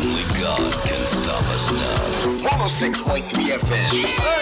Only God can stop us now. 106.3 FM.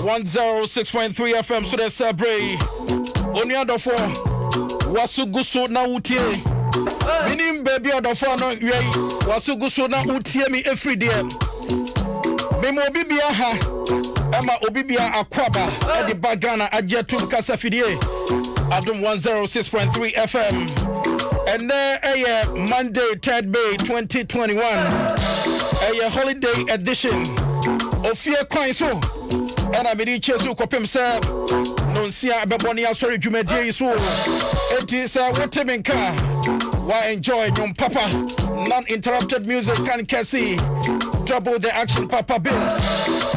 One 106.3 FM so that's Bray. Only other four. Wasuguso na utie. Minim baby other four no yei. Wasuguso na utie me every day. Memo obibia ha. Emma obibia akwaba. Edi bagana ajetum kasa fidie. Adum 106.3 FM. And there Monday 3rd May 2021. A holiday edition. Ofia coin so. And I made Chesu Copim, sir. Nonsia Babonia, sorry, Jumedia. So it is what in car. Why enjoy your papa? Non interrupted music can see. Double the action, Papa Bills.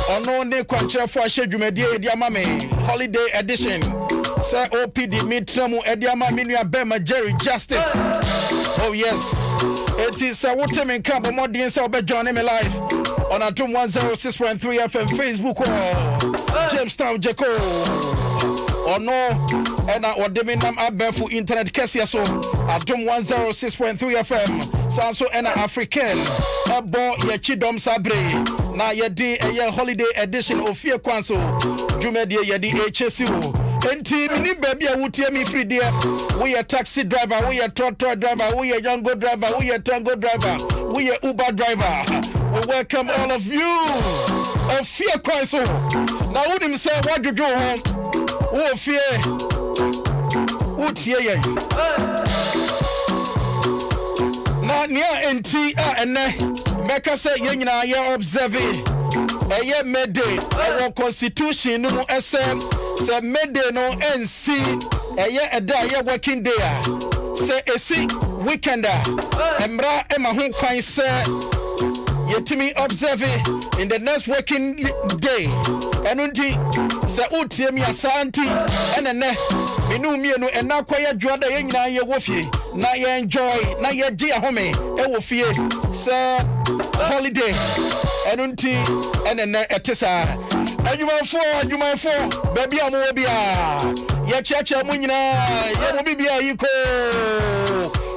Or no, ne quantra for Jumedia, Diamame. Holiday edition. Sir OPD Mitramu, Ediama Minia Bema Jerry Justice. Oh, yes. It is what in car, but more than so, but John M. Life. On Atom 106.3 FM Facebook or Jamestown Jacko or no and or Deminam Abefu Internet Cassia so Atom 106.3 FM Sanso and African Abo Yachidom Sabre na yedi a holiday edition of Fear Council Jumedia Yedi HSU Enti mini baby a wutie me free there. We a taxi driver, we a tractor driver, we a Yango driver, we a Tango driver, we a Uber driver. We welcome all of you. Of Fear Council. Now who him say what you do home? Who fear? Who tear? Na nia enti ene meka say yenyina ye observe. Eye mede our constitution no SM say mede no NC eye eda ye working day say esi weekender emra ema ho kwan say yetimi observe in the next working day enunti say utie mi asanti enene minu mienu ena kwaya dwada ye nyina ye wofie na ye enjoy na ye gi ahome e wofie say holiday enunti enene etisa adwumanfo baby amu bia ye cheche mu nyina ye mu bibia yiko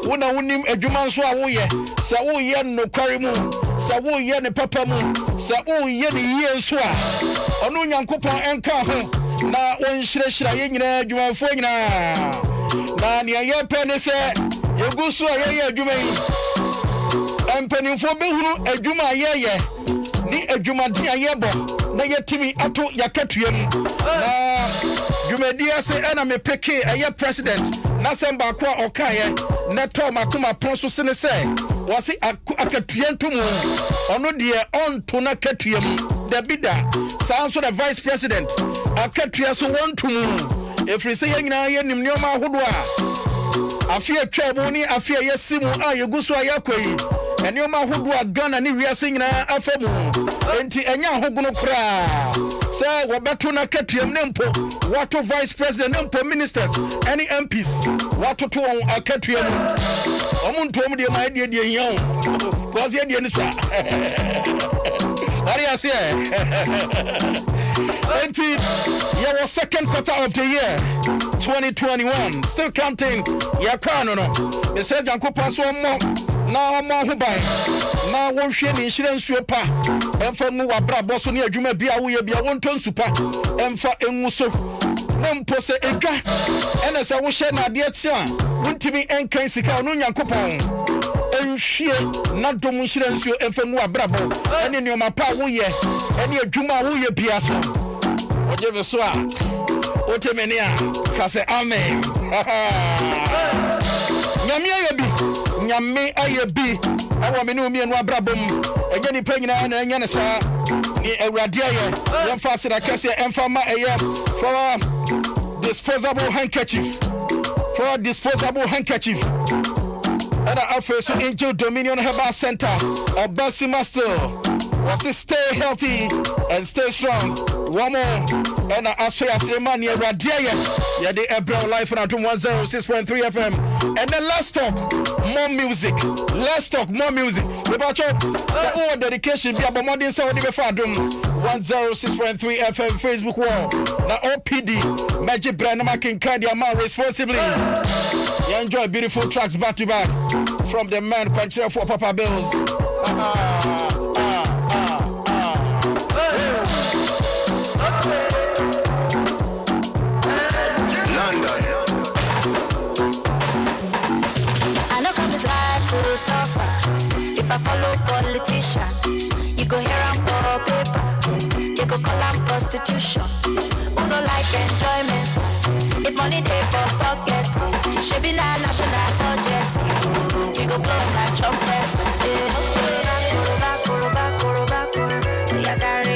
wona wonim adwuman so a woye sa woye no kware mu sa woye ne papa mu sa woye ne yie so a ono nyankopon enka ho na wonhyirehira ye nyina adwumanfo nyina na ne ye pe ne se yeguso a ye adwuman empanimfo behunu adwuma ye ni adwumade ayebo na yetimi ato yakatuam na dwumadia se ena me peke aye president na semba kwa okaye na to makoma ponso se ne se wase akatuanto mu ono de onto na katuam da bida sanso the vice president akatua so wonto mu efri se yanyina ye nimnioma ahodo a afia twabo ni afia yesimu a yeguso ayakoi enioma ahodo a Ghana ni wiase nyina afamu enti enya ahogono kra se wobeto na katuam ne mpo wato vice president ne mpo ministers any MPs wato to on akatuam omuntom de ma de hian cause ye de ni so ari ase enti your second quarter of the year 2021 still counting ya kano no me say jankopa so mo na mo ho ban na wo hwe ni nhire nsuo pa emfa mu wabra boso ne adwuma bia wo ye bia wonto nsupa emfa enwu so na mpo se edwa ene se wo hye na ade achi a wontimi enkan sika no nyankopon enhwie na dom nhire nsuo emfa mu wabra bo ene ne oma pa wo ye ene adwuma wo ye bia so oje be so a otemenia ka se amen nyame ayebi nyame ayebi awo me no mienu abrabom enye ni panyina na enye ne sa ni awurade aye yemfa sira kase emfa ma eye for disposable handkerchief. For a disposable handkerchief. And our first Angel Dominion Herbal Center of Basima still. Was it stay healthy and stay strong. One more. And I say as a man here Radia. Yeah, the Ebro Life on 106.3 FM. And then let's talk more music. Let's talk more music. About your dedication be about more than Saudi Befadum 106.3 FM Facebook wall. Now OPD Magic Brand Making Candy Amount responsibly. You enjoy beautiful tracks back to back from the man Quantra for Papa Bills. Suffer. If I follow politician, you go hear am for paper. You go call am prostitution. Who no like enjoyment? If money dey for pocket, shebi na national budget. We go blow like trumpet. Koroba, koroba, koroba, koroba. We are carry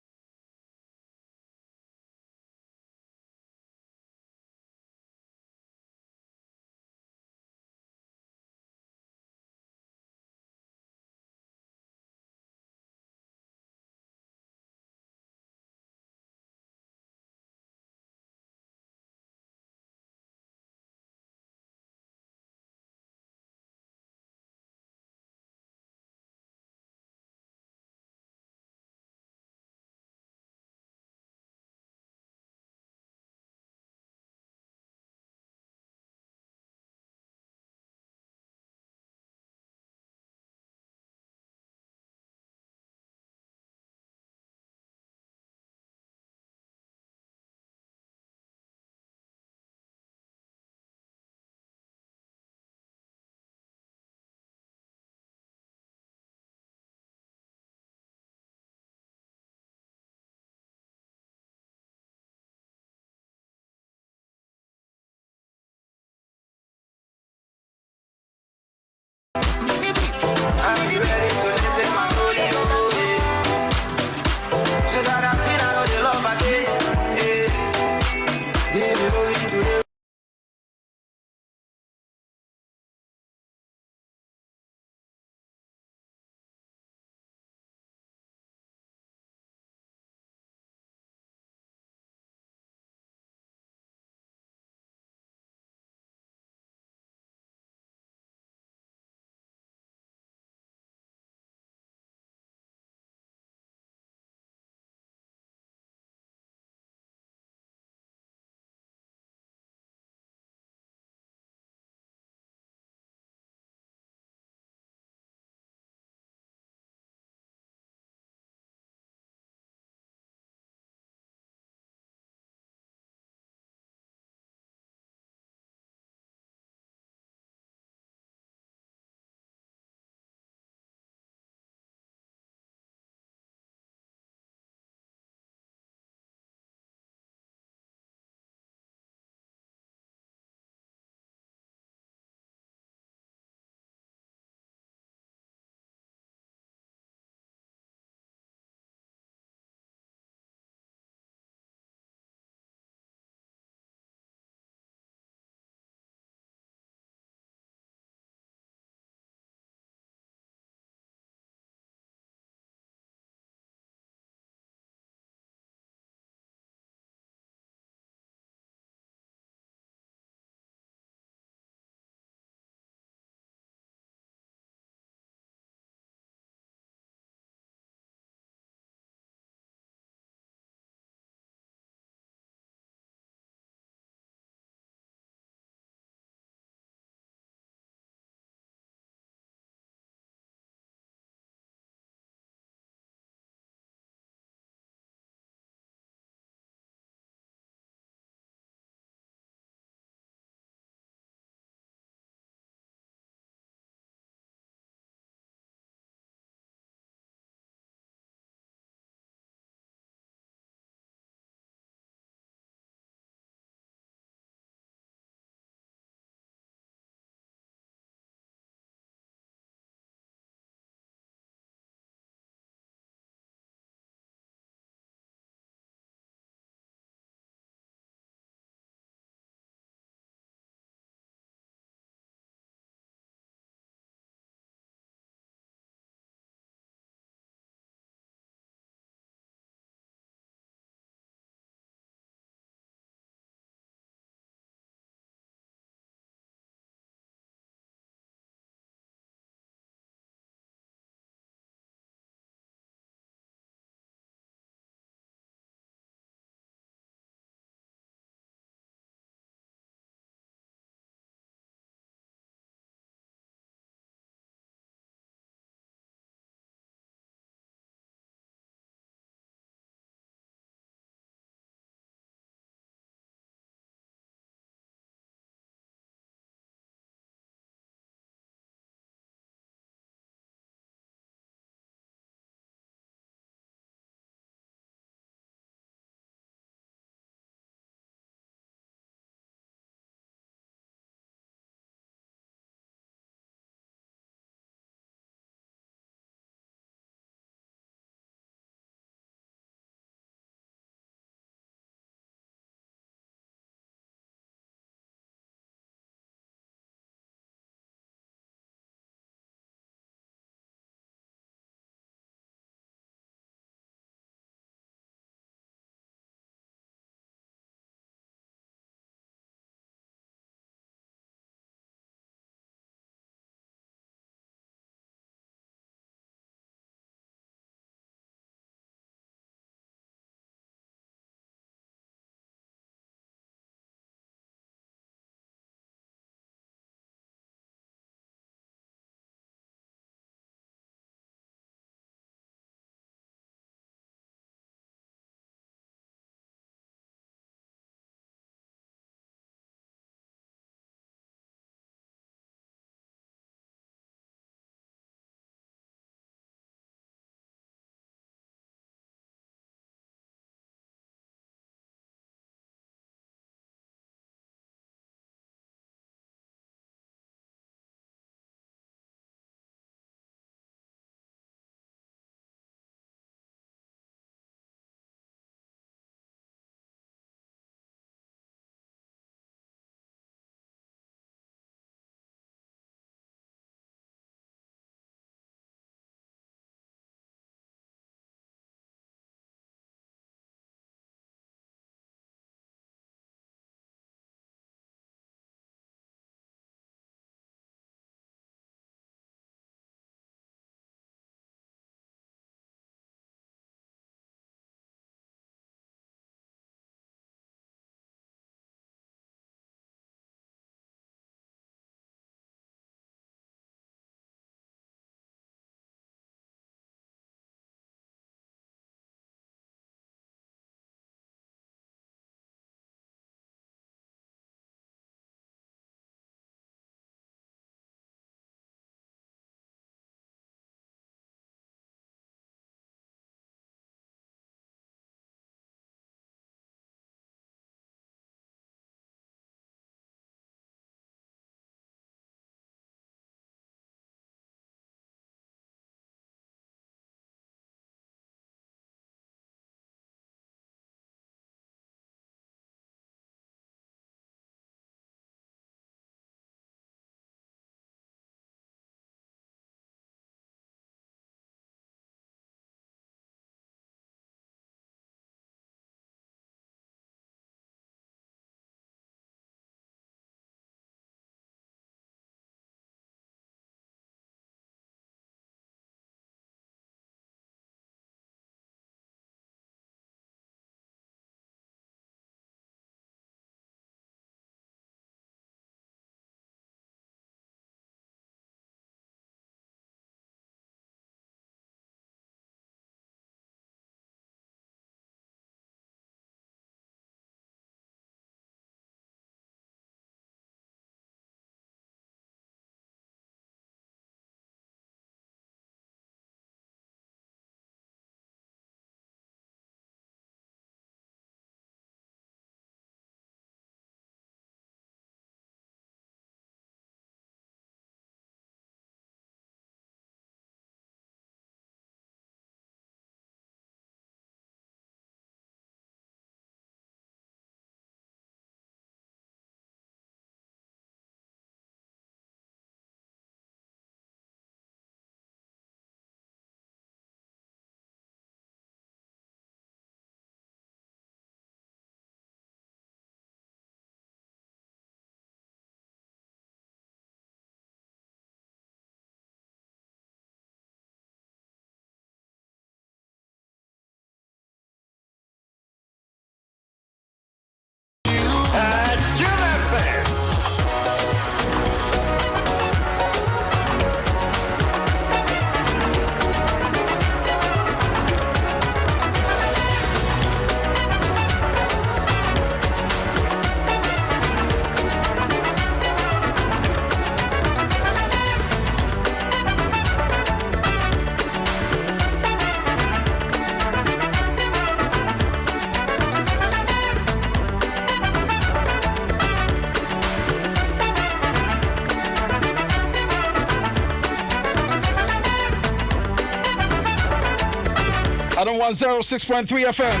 I don't want 06.3 FM.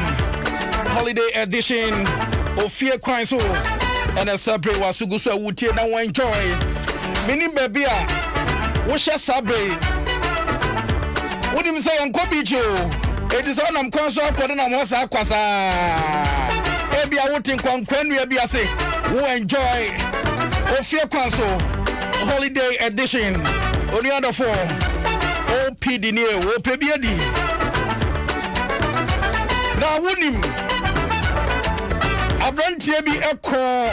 Holiday edition of Fear Crime So. And a sabre was to go so would now enjoy. Meaning, baby, what shall sabre? What do you say on Kobijo? It is on I'm console, putting on what's aquasa. Maybe I would think when we say, who enjoy of Fear Crime Holiday edition. On the other four, OPD near OPBD. Now, wouldn't him? I brought here be a call.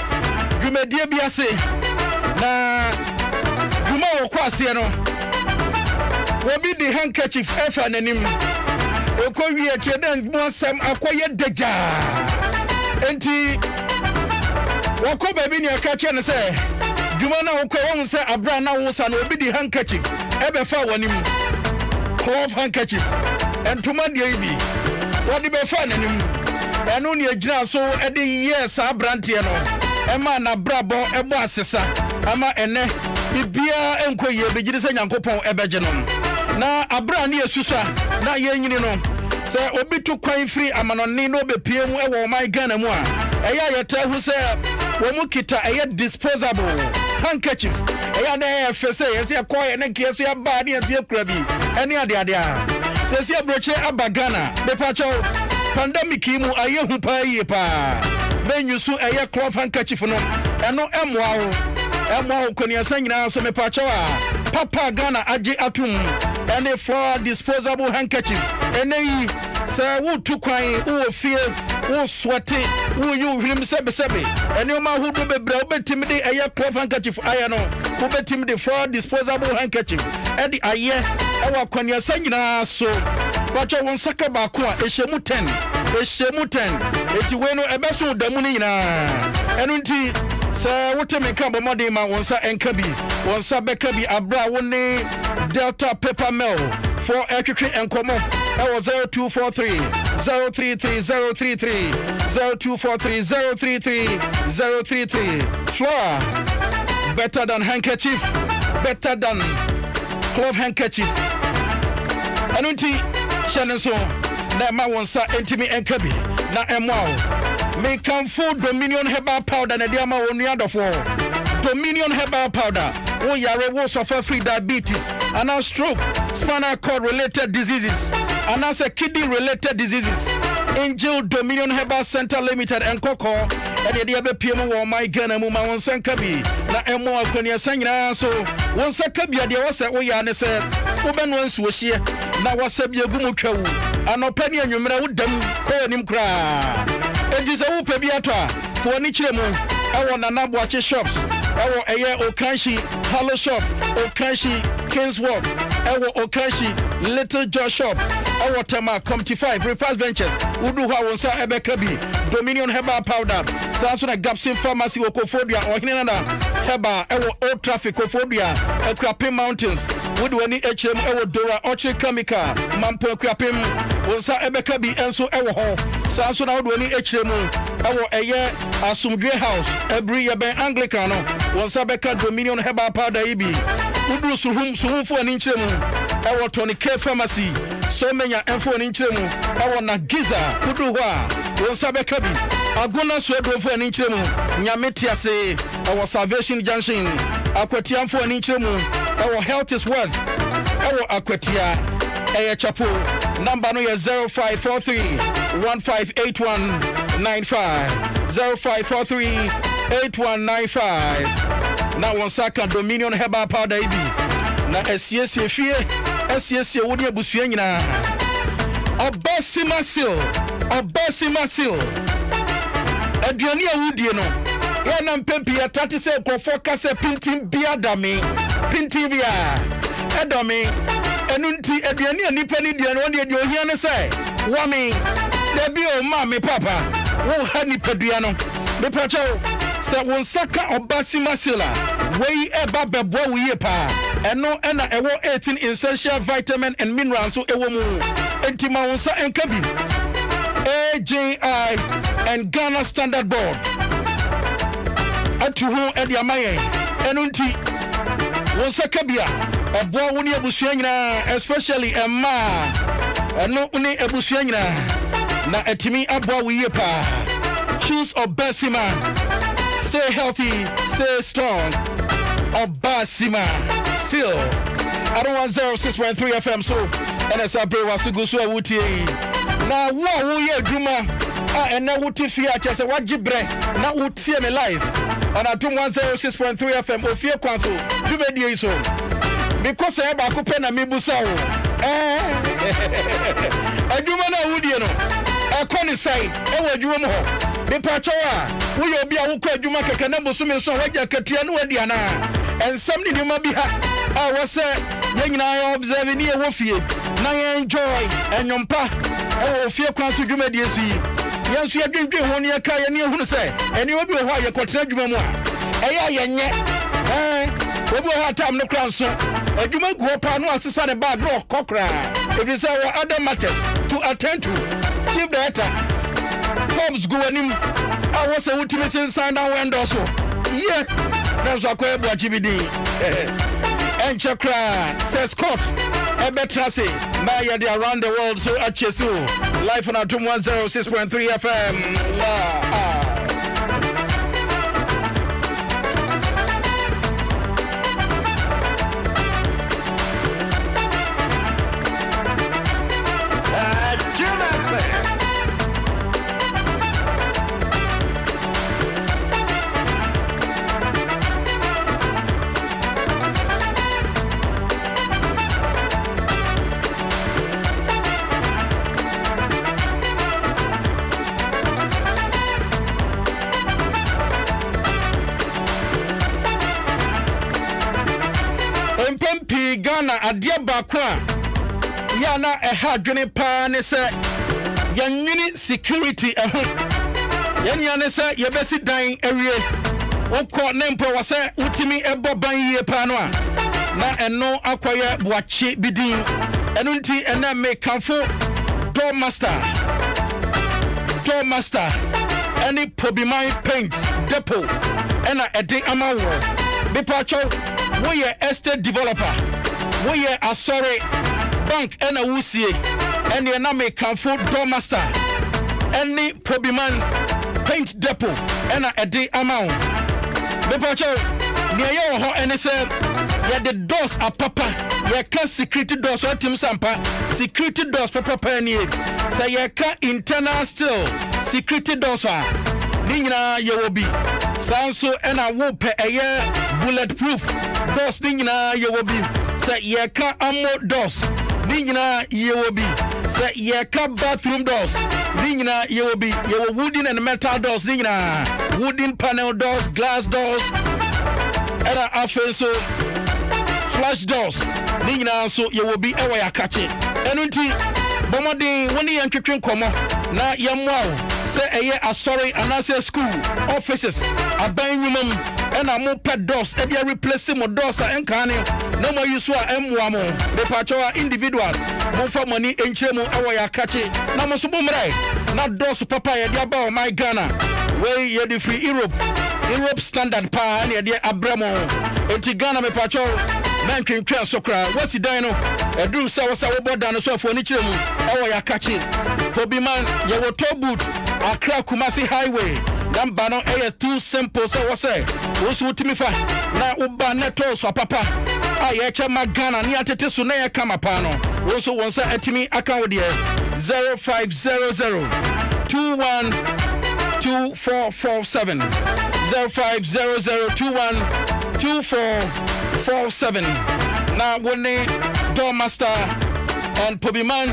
You may dear be a say. Now, tomorrow, Quasiano will be the handkerchief F and him. Okoye Chedan, one some acquired deja. And he walk up a mini catch and say, Jumana Oko say a brand now was an will be the handkerchief. Ever found him cloth handkerchief and to my baby. What did be fun in him? And only a jar so at the years are brantiano. Emma na brabo ebo asesa. Ama ene bibia enkoye begirisa nyankopon ebegenom. Na abra ne asusa na yenyini no. Se obi to kwan free amanoni no bepie mu ewo my Ghana mu a. Eya yeta hu se wo mu kita eye disposable handkerchief. Eya na efese yesi akoye ne kieso ya ba ne esu ekura bi. Ene ade ade a. Se abroche abagana bepacho pandemic mu aye hu pa ye pa. Menu so eye cloth handkerchief no. Eno emwa kwani asanyina so mepacho a. Papa Ghana aje atum. Ene floor disposable handkerchief. Ene yi se wo tu kwan wo fie wo swati wo yu him sebe ene o ma hudu bebre obetim de eye cloth handkerchief aya no obetim de floor disposable handkerchief e de aye e wa kwani asanyina so kwacho won saka ba ko a ehemu 10 eti we no ebeso damu ni nyina enu nti se wotemi kan bo modern ma wonsa enka bi wonsa beka bi abra woni Delta Paper Mill for etwetwe enkomo e wo 0243 033033 0243 033 floor better than handkerchief, better than cloth handkerchief. Enu nti chane so na ma wonsa entimi enka bi na emwa me can full Dominion herbal powder na dia ma wonu adofo Dominion herbal powder wo yare wo suffer free diabetes and now stroke spinal cord related diseases and now kidney related diseases. Angel Dominion Herbal Center Limited and Coco and the other PM or my Ghana Muma on Sankabi na emo akwani asanyina so won Sankabi de was we ya ne se oben won so hie na wasabi agumu twawu anopani anwumra wudam ko nim kra eji se wo pa bi ato a to ni kire mu ewo Nanaboache shops ewo eye Okanshi Hallow shop Okanshi Kingswalk ewo Okanshi Little Joe shop ewo Tema Comty 5 Refast Ventures udu ha wonsa ebeka bi Dominion herbal powder sanso na Gapsin Pharmacy Okofodua ohine na herbal ewo Old Traffic Okofodua Akwapim Mountains udu wani HM ewo Dora Orchid Chemical Mampo Akwapim wonsa ebeka bi enso ewo ho sanso na udu wani HM ewo eye Asumdwe House every year ben Anglican no wonsa beka Dominion herbal powder ibi udu suhumfo ani nkyeremu ewo Tony K Pharmacy so menya enfo ani nkyeremu ewo na Giza udu ho a wonsa beka bi agona so edofo ani nkyeremu nyametiase ewo Salvation Junction akwatiamfo ani nkyeremu ewo Health is Wealth ewo akwatia eye chapo number no ye 0543 158195 0543 8195 na wonsa kan Dominion herbal powder ibi na esiesie fie esiesie woni abusua nyina obasimasil aduani awudie no ya na mpempi ya 30 se krofo kase pintin bia dame pintin bia edome enu nti aduani anipa ni die no won de ohia ne se wami da bi o ma me papa wo ha ni padua no me pacho se won saka obasimasila wey eba bebo wo ye pa eno ena ewo 18 essential vitamin and minerals so ewo mu enti ma won sa enka bi AJI and Ghana Standard Board atu ho e dia maye eno nti won saka bia ebo wo ni abusua nyina especially emma ɛno ne abusua nyinaa na etimi aboa wo yie pa. Choose Obasima. Stay healthy, stay strong. Obasima. Still, I don't want 06.3 FM so. And as I pray was to go so a wuti. Now, what will you do, ma? And now wuti fear just a wajibre. Now wuti me live. And I don't want 06.3 FM or fear quanto. Do me so. Because I have a coupon and me busao. I do mana would you know. I can't say, I will do more. Me pachoa, we will be a wuka juma kakanabo sume so waja katianu adiana. And something you might be I was young I observing here wofie. Na enjoy and yompa. I will fear council juma DSC. Yes, you are drinking 1 year kaya near who say, and you will be a while you continue juma. We will have time no crown so. And you might go up and was a son of bag rock cockra. If you say other matters to attend to, chief director. Forms go and I was a ultimate sign down and also. Yeah, that's what I call GBD. And Chakra says Scott. I better say, Maya de around the world so at Chesu. Life on our 106.3 FM. Ghana adia bakwa ya na eha dwene pa ne se yanwini security eho yanya ne se yebesi dan awie wokọ ne mpo wase utimi ebo ban yie pa no a na eno akoye boache bidin eno nti ena me kanfo door master any Pobimai paint depot ena ede amawo bepacho we ye estate developer we are sorry bank and a wusie and the name Kanfo door master any Pobimai paint depot and a day amount. The pacho near your home and say yeah the doors are papa yeah can security doors or team sampa security doors papa penny say yeah can internal still security doors are nina you will be sanso and a whoop a year bulletproof doors nina you will be say yeah can ammo doors nina you will be say yeah can bathroom doors nina you will be you wooden and metal doors nina wooden panel doors glass doors and a so flash doors nina so you will be ever ya catch it and until bomadi when you and komo na yamwa say a sorry and I say school offices a banyumum and a more pet doors and you replace more doors and canning no more use wa mwamo the pachoa individual more for money in chemo awaya catch it na mo subumrai na doors papa ya diaba my Ghana where you the free Europe standard pa and ya abramo enti Ghana me pacho man can clear sokra what's the dino a drew sawa bodan so for nichemu awaya catch it Pobimai ya water boot Accra Kumasi Highway. Number no air too simple so was say. Osu timifa na uba neto so papa. Ayecha magana ni atete so na kama pano. Osu wonsa etimi account there 0500 212447 0500 212447. Na wone door master and Pobimai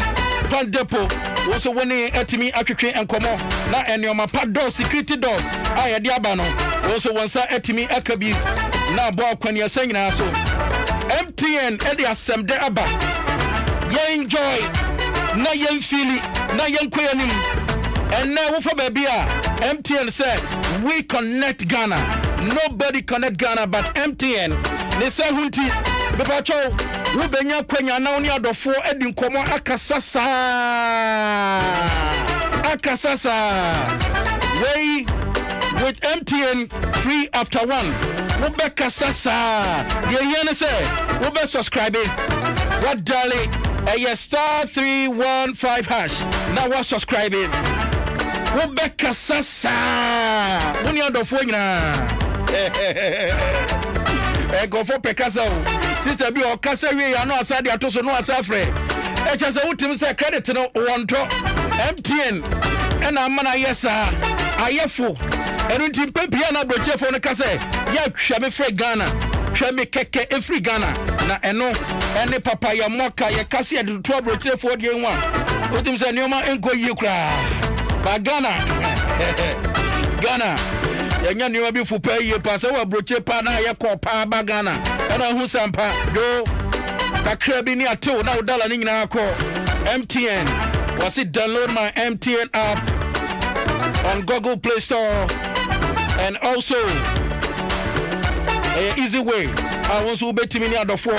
Pan Depot also winning etimi atwetwe enkomo na enioma pad security doors aya dia ba no also wonsa etimi akabi na bo akwani asanyina so MTN e dia semde aba ye enjoy na ye feel na ye nkoyanim and now for baby MTN said we connect Ghana nobody connect Ghana but MTN they say hunti bepacho wo benya kwanya na oni adofo edi nkomo akasasa way with MTN free after 1 wo be kasasa ye here say wo be subscribe what dale yes, star 315 hash. Now we're subscribing. Wobeka sasa. Wuni adofo nyina. Go for Pekasa. Sister bi o kasa wie ya no asade atoso no asafre. Chese wutim say credit no wonto. MTN and amana yesa ayefo. Enu ntim pempia na brochefo no kasa ya hwa me free Ghana. Hwa me keke e free Ghana. Na eno ene papa ya moka ye kasa ya de to brochefo de enwa. Wutim say nioma enko yie kra. Ba Ghana yanya niwa bi fupa yie pa se wa broche pa na ye kopa ba Ghana na hu sampa do kakra bi ni ato na dollar ni nyina ko MTN was it download my MTN app on Google Play Store and also easy way I want to bet me ni adofo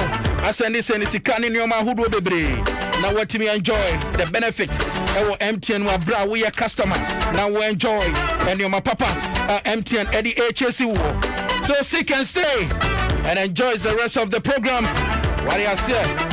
asende send sika ni nyoma hudo bebre na what me enjoy the benefit our MTN wa bra we customer now we enjoy and your papa MTN Eddie HSC so stick and stay and enjoy the rest of the program. What do you say?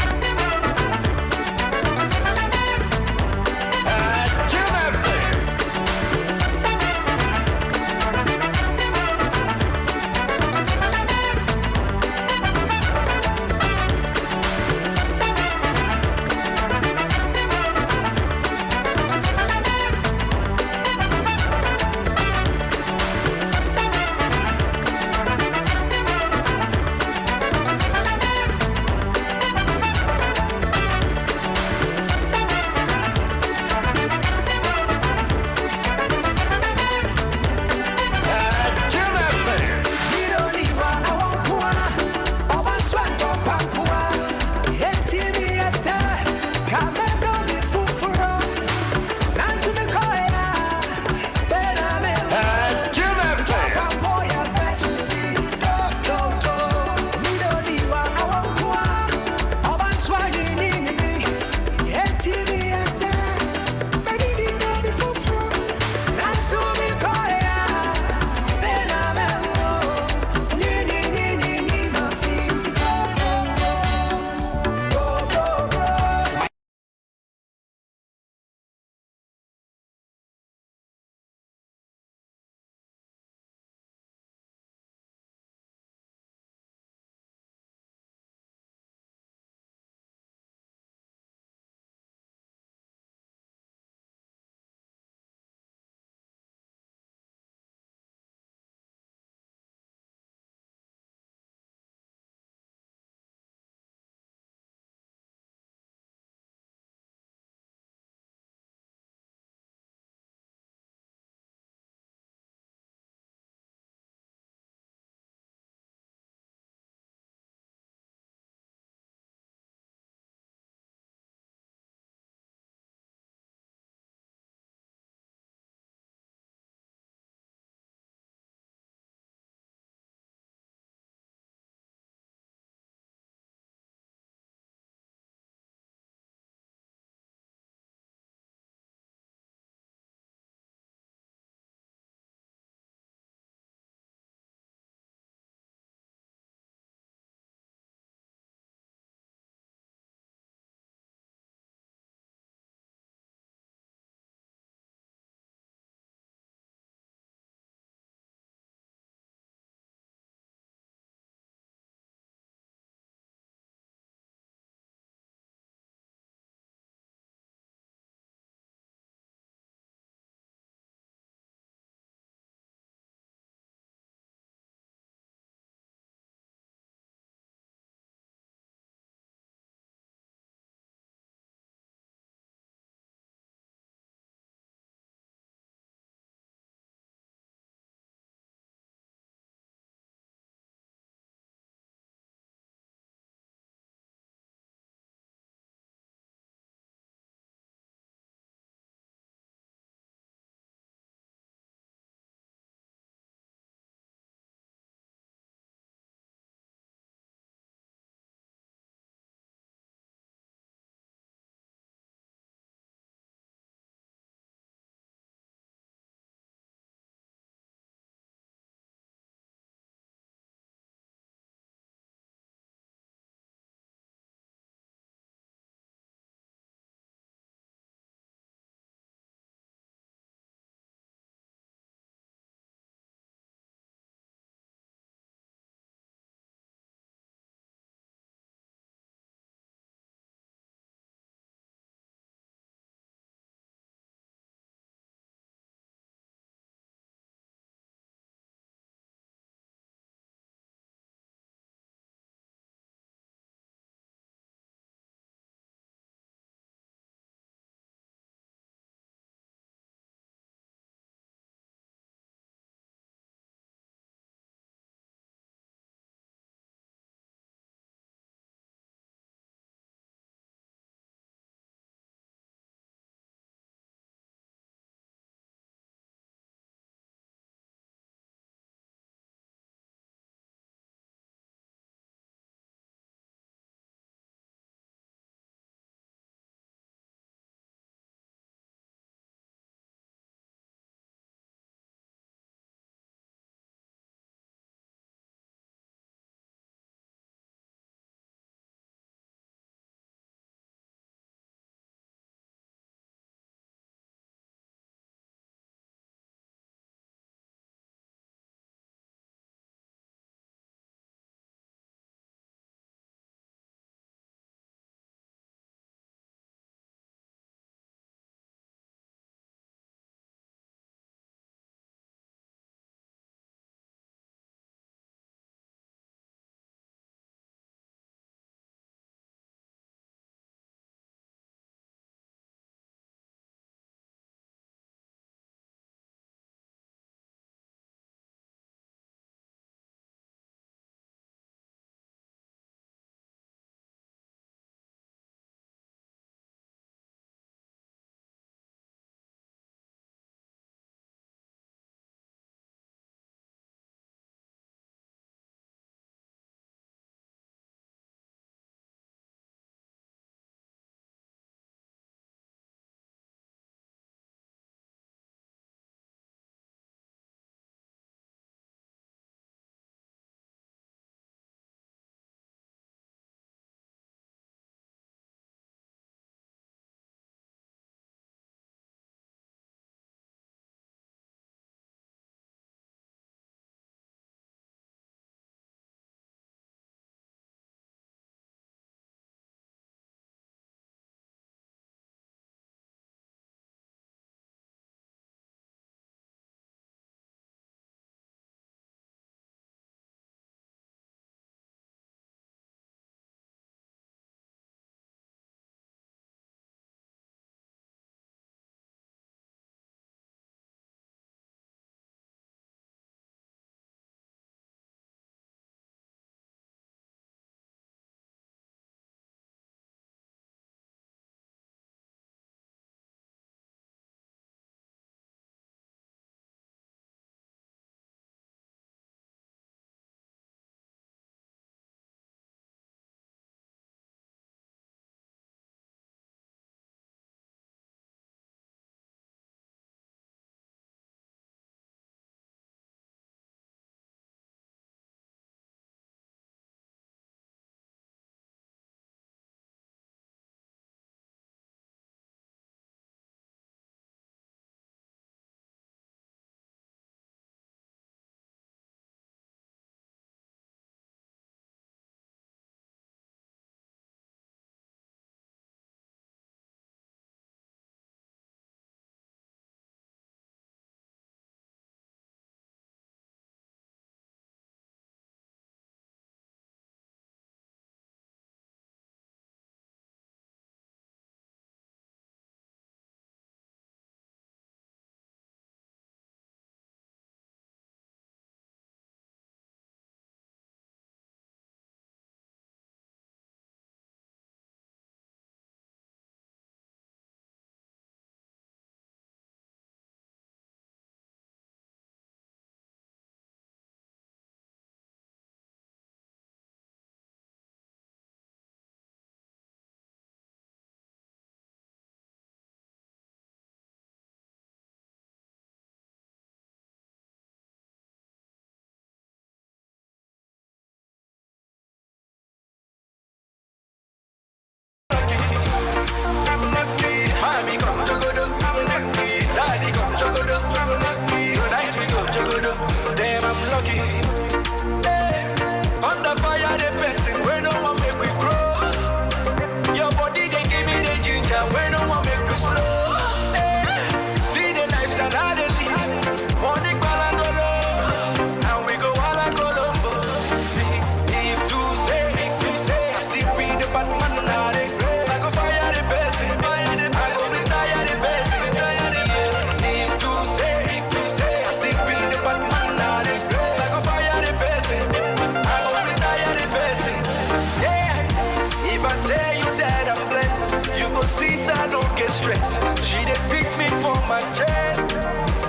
see, so I don't get stressed. She did pick me for my chest.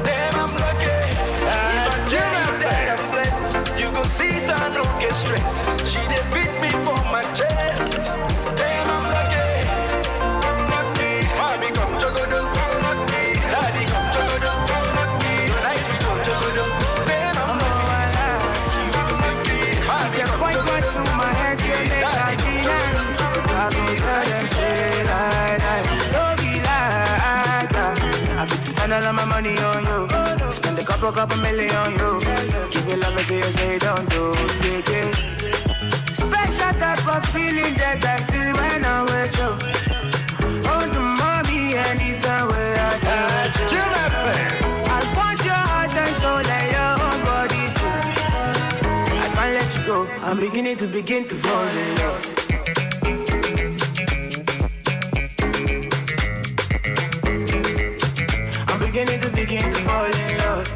Damn, I'm lucky. If I tell you that I'm blessed, you go see, so I don't get stressed. She did pick me for my chest. Damn, I'm lucky. I'm lucky. Mommy come jogodo. I'm lucky. Daddy come jogodo. I'm lucky. Tonight we go jogodo. Damn, I'm lucky. I'm lucky. Mommy come jogodo. To my head, say make I deny. I don't tell them say lie. Don't be like that. I fit spend all of my money on you. Spend a couple million on you. Give you love until you say don't do. Yeah. Special type of feeling that I feel when I'm with you. Oh, the mommy anytime where I do. I want your heart and soul and your own body too. I can't let you go. I'm beginning to fall in love. Begin to fall in love.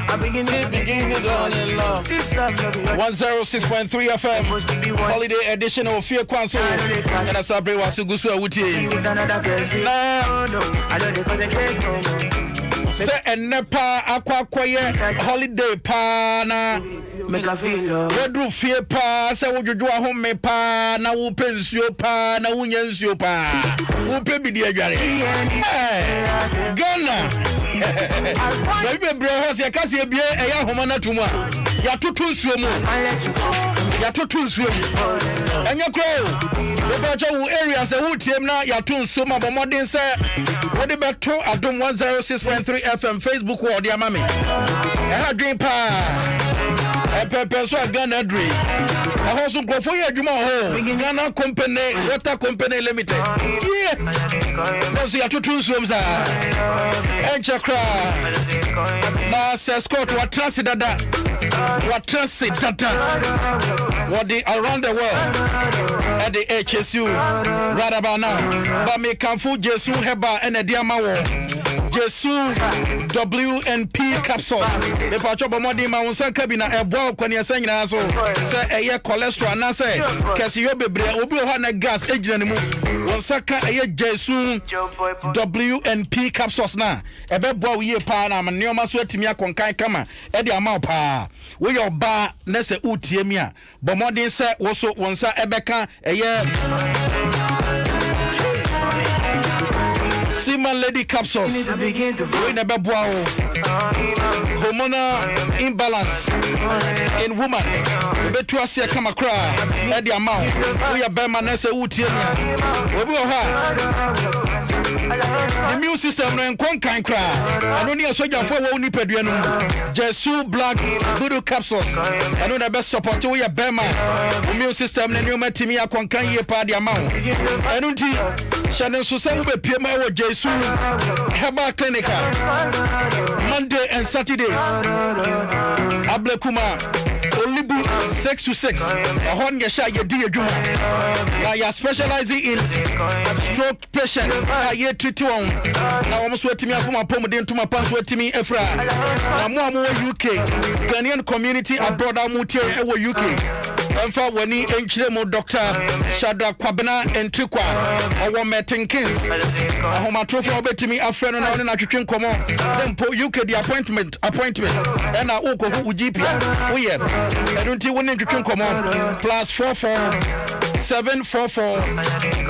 I'm beginning to fall in love. This love, 106.3 FM. Holiday edition of Fear Council. And I saw Bray Wasugusu Awuti. Say and nepa akwakoye holiday pa na make a feel love. Wedru fie pa say wodwodo ahome pa na wo pensuo pa na wonya nsuo pa wo pe bi de adware Ghana na bi bre ho se ka se bie eya homa na tumu a ya totu nsuo mu enya kro we ba cha wo area say wo tiem na ya to nsuo ma bo modern say wo de beto adom 106.3 FM Facebook wo de amame ha dwen pa Pepe so Ghana Dre. I also go for you Ghana Company, Water Company Limited. Yeah. That's your two swims. Enchakra. Na Scott what transit data. What the around the world at the HSU. Right about now. But me come for Jesu Heba and a Diamawo. Jesu WNP capsules. If I chop a modern mountain cabin, a ball when you're saying so say a year cholesterol, and I say, Casio Bebre, Obi gas agent one saka a year Jesu WNP capsules now. A bed boy year pan, I'm a neoma sweatimia conkai kama, Eddie Amapa. We your bar, Nessa Utiemia. But modern say also one sa Ebeka a year. Seaman Lady capsules. We never bow. Hormonal imbalance in woman. Betuasia come a cry at the amount. We are Bermanessa Utiania. We will have the immune system and concan cry. I only a soldier for one nipedian. Jesu Black Voodoo capsules. I know the best support to your Berma. Immune system and new Matimia concan ye par the amount. I don't Shannon Susan will be PMA Jesu Heba Clinica Monday and Saturdays. Ablekuma Olibu 6 to 6. A horn yasha ye dear Juma. Now you're specializing in stroke patients. I ye treat one. Now almost wait me from my pomodin to my pants wait me Efra. Now more UK. Ghanaian community abroad Mutia ever UK. And for when he enchilemo Dr. Shadra Kwabena and Trikwa. Our Metinkins. A home trophy over to me a friend and I can come on. Then po UK the appointment. And I Oko who GP. We have. I don't think when you can come on. Plus 44 744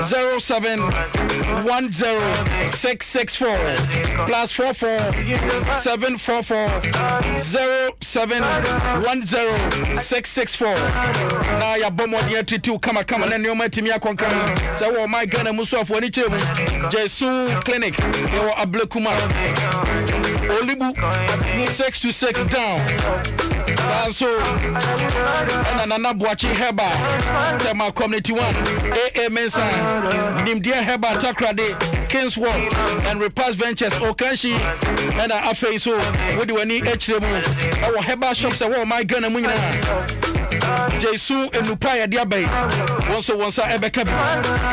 0710 664 plus 44 744 0710 664. Now ya bomb on the 2 come and you might me a conquer. So my Ghana Musa for any table. Jesu Clinic. You are Ablekuma. Olibu 6 to 6 down. So and another watching Heba. Tema community 1. AA Mensa. Nimdia Heba Takrade. Kingswalk and Repast Ventures Okanshi and Afei so what do I need HM our Heba shops are my Ghana Munina. Jesu enupa ya dia bay. Wonso wonsa ebeka bi.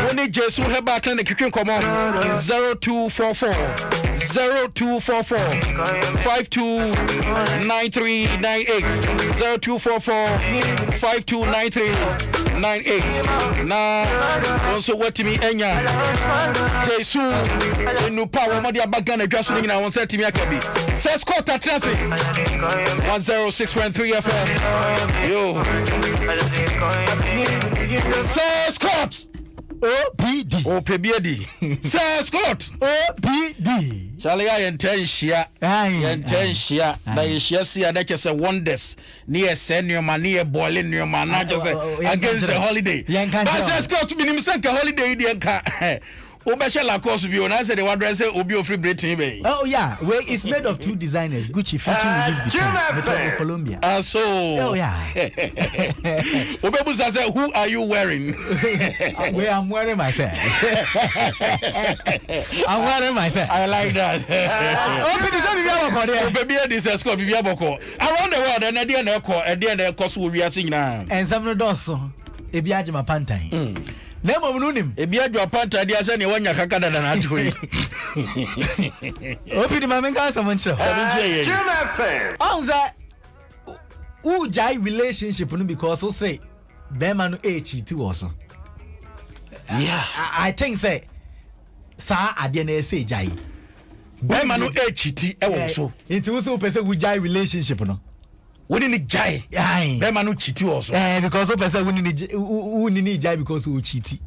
Woni Jesu heba clinic kwin komo 0244 529398 0244 529398 na wonso watimi enya Jesu enupa wo modi abaga na dwaso nyina wonsa timi akabi says Scott Atrasi 106.3 FM yo says Scott OPD says Scott OPD Charlie intention na yeshia si adake say wonders near senior man near boiling your man just against the holiday but says Scott minim sanka holiday di enka Obeshela course be on answer the one dress obi free Britain be. Oh yeah, well it's made of two designers, Gucci featuring Louis Vuitton from Colombia. So oh yeah. Obebuza say who are you wearing? Well I'm wearing myself. I'm wearing myself. I like that. Baby this is called Bibia Boko. Around the world and the course we are singing now. And some of those ebiaje mapantai. Nemo mununim ebiadwa panta dia se ne wanya kakada na atwe obi di mamenka samonchiro Juma fan onza who jai relationship no because who say bema no cheat also yeah I think say sa ade na say jai bema no cheat e wo so it was so person who jai relationship no woni ni jai bema no cheat also because so person woni ni jai because who cheat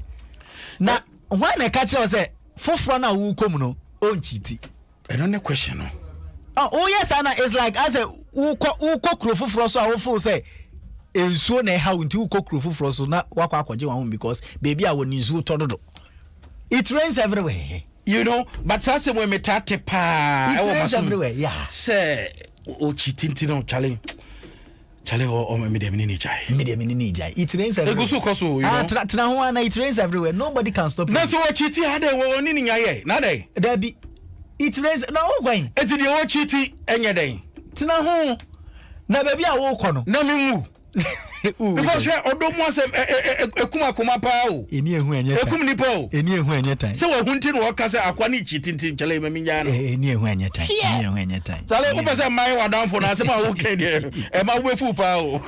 na why na catch us say foforo na wo kom no on cheat I don't know question no oh yes ana it's like as a wo kro foforo so a wo feel say ensuo na ha unti wo kro foforo so na wakwa akwaje wa because baby a woni nsuo tododo it rains everywhere you know but say we metate pa it rains everywhere yeah say o cheating no challenge o medium jai it rains everywhere egusu koso you know tena ho ana it rains everywhere nobody can stop it na so o cheating ade wo ni nyaye na dey there be it rains na o gwan eti dey o cheating enye dey tena ho na baby a wo kɔ no na minwu because odomu asem ekuma pa o eni ehu enye time ekum nipa o eni ehu enye time se wo hunti no ka se akwa ni chitintin chele mami nya no eni ehu enye time tale ko pese mai wadan fo na se ma wo ken de e ma wo fu pa o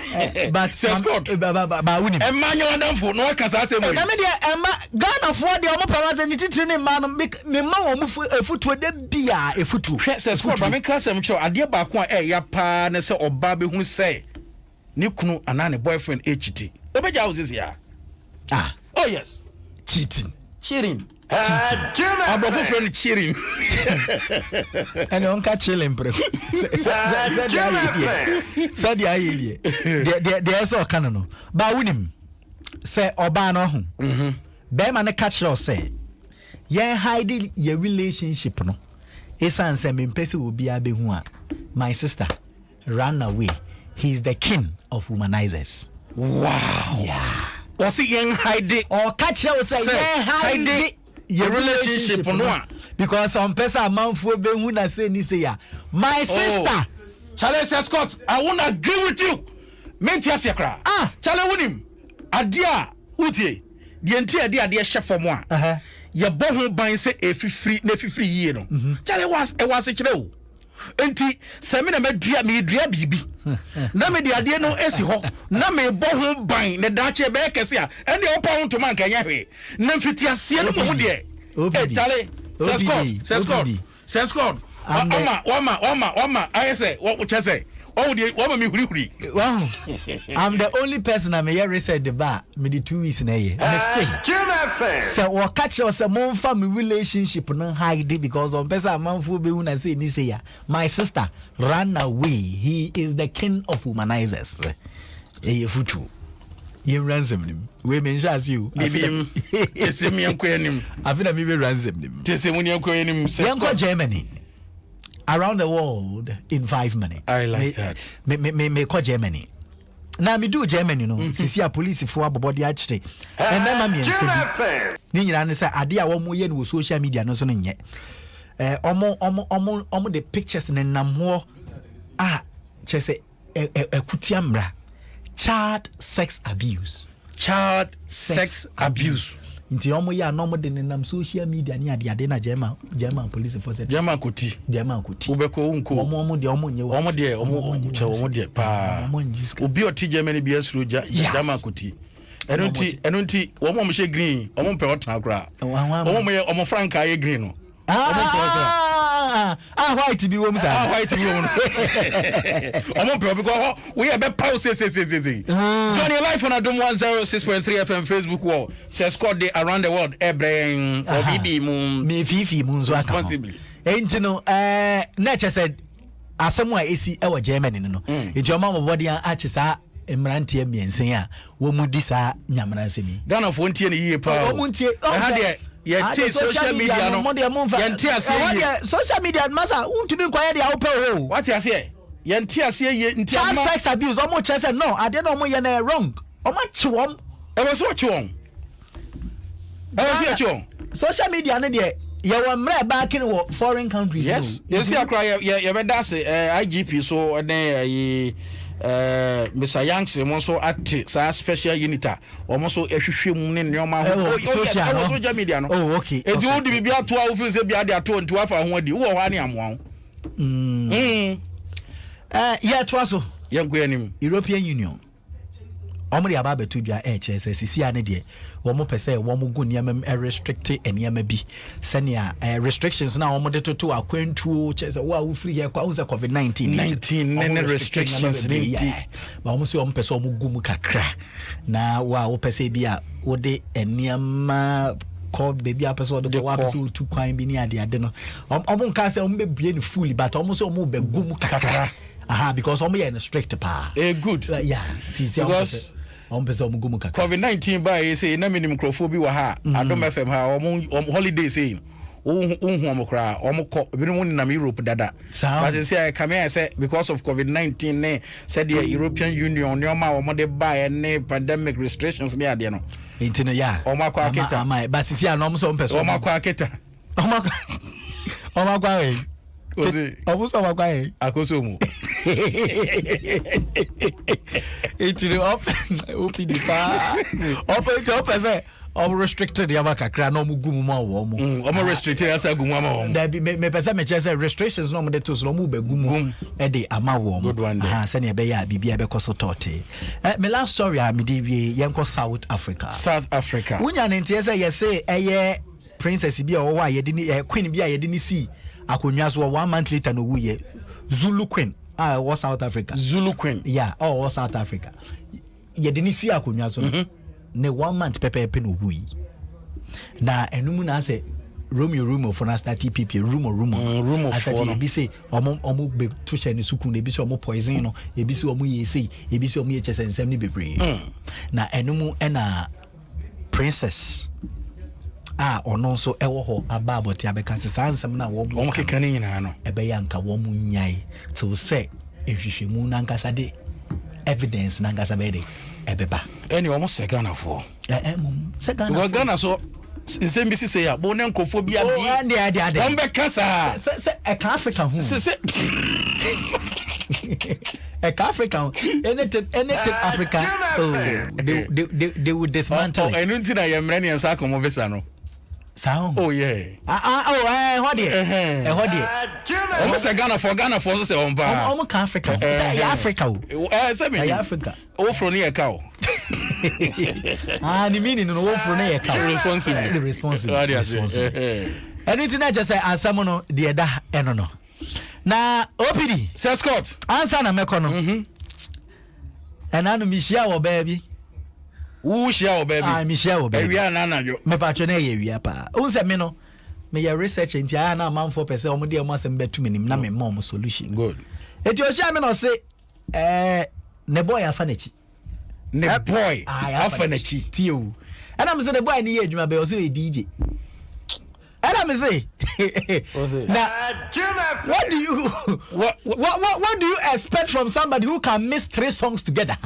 but se Scott ba wuni e ma nya wadan fo no ka sa se mo na me de e ma Ghana fo de o mo pa se ni titiri ni ma no me ma wo mo efutu de bia efutu se Scott ba me ka se mo cho ade ba ko e ya pa na se oba be hu se ni kunu anane boyfriend HT obeja houses ya oh yes cheating abofo friend cheating and on ka chilling bro said ya idea there so kan no ba wunim say oba no ho be ma ne catch you say yen hide your relationship no esan say me mpese obi abehu a my sister run away. He's the king of womanizers. Wow. Yeah. Was he young hide or catch you say hide your relationship no because some person man for be hu na say ni say ya my sister Charlie Scott I won't agree with you menti asekra Charlie wonim adia utie die nti adia hye fom a ye bo ho ban se efifiri na efifiri yie no Charlie was kire o enti se me na medua bibi na me de ade no esi ho na me bo ho ban ne dache be kese a ene o pa ho to man kanya hwe na mfiti ase no mo de Charlie Scott Wama I say what you say oh the wama me huri wow I'm the only person I may hear said the bar me the 2 weeks na here and say so what catch us a mon family relationship no hide because on person manfo be hu na say ni say ya my sister ran away he is the king of womanizers futu you ransom him we mention as you tesemi enko enim afina me be ransom him tesemi enko enim say Germany around the world in 5 minutes. I like that. Me call Germany. Now me do Germany no. Sisi a police for abobody actually. And then mama say. Ni nyina ne say ade a wo mo ye no social media no so no nye. Omo the pictures ne nam ho che say ekutia mra. child sex abuse. Nti omo ya no mo de nenam social media ni ade na German police force. German koti. Ubeko unko. Omo de omo nye. Omo de pa. Obi oti Germany bi asuru German koti. Eno nti omo mo she green, omo pe otan akra. Omo franka ye green no. White be woman. White be woman. Omo pe because we be pause say. Johnny life on Adom 106.3 FM Facebook wall. Says squad day around the world ebreng obibi mu me fifi mu nso aka. Responsibly. Enti no nature said asem a esi e wo Germany no. Enti oma mobodi an achisa emrantie miensen a wo mu di sa nyamra semi. Ghana fo ntie ne yie pa. Wo mu ntie. Yɛte social media no yɛnte ase yɛ social media masa untumi kwaya dia ope o what you say yɛnte ase yɛ nti child sex abuse omo chese no ade no omo yɛ na wrong omo chiwom e be so chiwom social media no de yɛ wɔ mra back in foreign countries. Yes yɛsi akra yɛ be da se IGP so ne Mr. Yanks mo so at sa special unita omo so ehwehwe mu ne nneoma ho social media no. Oh okay. Enti wo di bibia to a wo fi se bia de ato nti wa fa ho adi wo ho ane amoa ho. Yeah to aso yanko yanim European Union omo de aba betu dwa kire se sisi ane de wo mo pese wo mo gu niam restrict eniam bi senia restrictions na omo de toto akwantuo chese wo free here kwa unse COVID-19 restrictions ba omo se omo pese omo gu mu kakra na wo pese bia wo de eniam call baby apeso de wa pese tu kwan bi ni ade no omo nka se omo be bie ni fully but omo se omo be gu mu kakra because omo ye strict pa good yeah because COVID-19 by say na minim microphone bi wa ha Adom FM ha holiday say ohu omokra omko ebinom ni na Europe dada but say I come here say because of COVID-19 ne said the European Union ne ma omode buy ne pandemic restrictions ne ade no intino ya omakwa aketa but sisi an omso mpeso omakwa aketa omakwa we ozi obuso omakwa e akoso mu intino open the pa open to say or restricted yabaka kra no mu gumu ma wo mu o restricted asa gumu ama wo da bi me pesa me chese restrictions no mo de to so mu be gumu e de ama wo mu se ne be ya bibia be koso tote me last story a me di wie yenko South Africa unya ne ntie se yese eye princess bi a wo wa ye di ni queen bi a ye di ni si akonwa so 1 month later no wuye Zulu queen was South Africa Zulu queen was South Africa ye di ni si akonwa so ne 1 month pepe no hui na enum na say Romeo for na start TPP rumor after e bi say omo be to share ni sukun e bi say omo poison no e bi say omo ye say e bi say omo ye chesensem ni bebre na enum na princess ono so ewo ho ababoti abeka sesansem na wo omo keka ni nyina no ebe ya nka wo mu nyai to say ehwehwemu na nkasa de evidence na nkasa be de ebeba any almost a Ghana for Ghana so nsem bi sise ya bo ne nkofo bi abi ade ombe kasa se Africa hu se Africa anything Africa they would dismantle it enu nti na yemre ne nsa komo visa no sound what there almost a Ghana for so say omba almost Africa say Africa say me Africa o fro ne ka o ni meaning no wo fro ne ka responsible anything na just say answer no de da eno no na OPD say Scott answer na meko no enanu mi share wo baby share wo baby mi share wo baby ewia na anajo me patcho na ye wia pa unse me no me ye research nti na manfo pese o mo de mo asem betu menim na me mom solution good eti o share me no say ne boy afa na chi ne boy afa na chi tio ana me say the boy ni ye adwuma be o say DJ ana me say now what do you expect from somebody who can mix 3 songs together?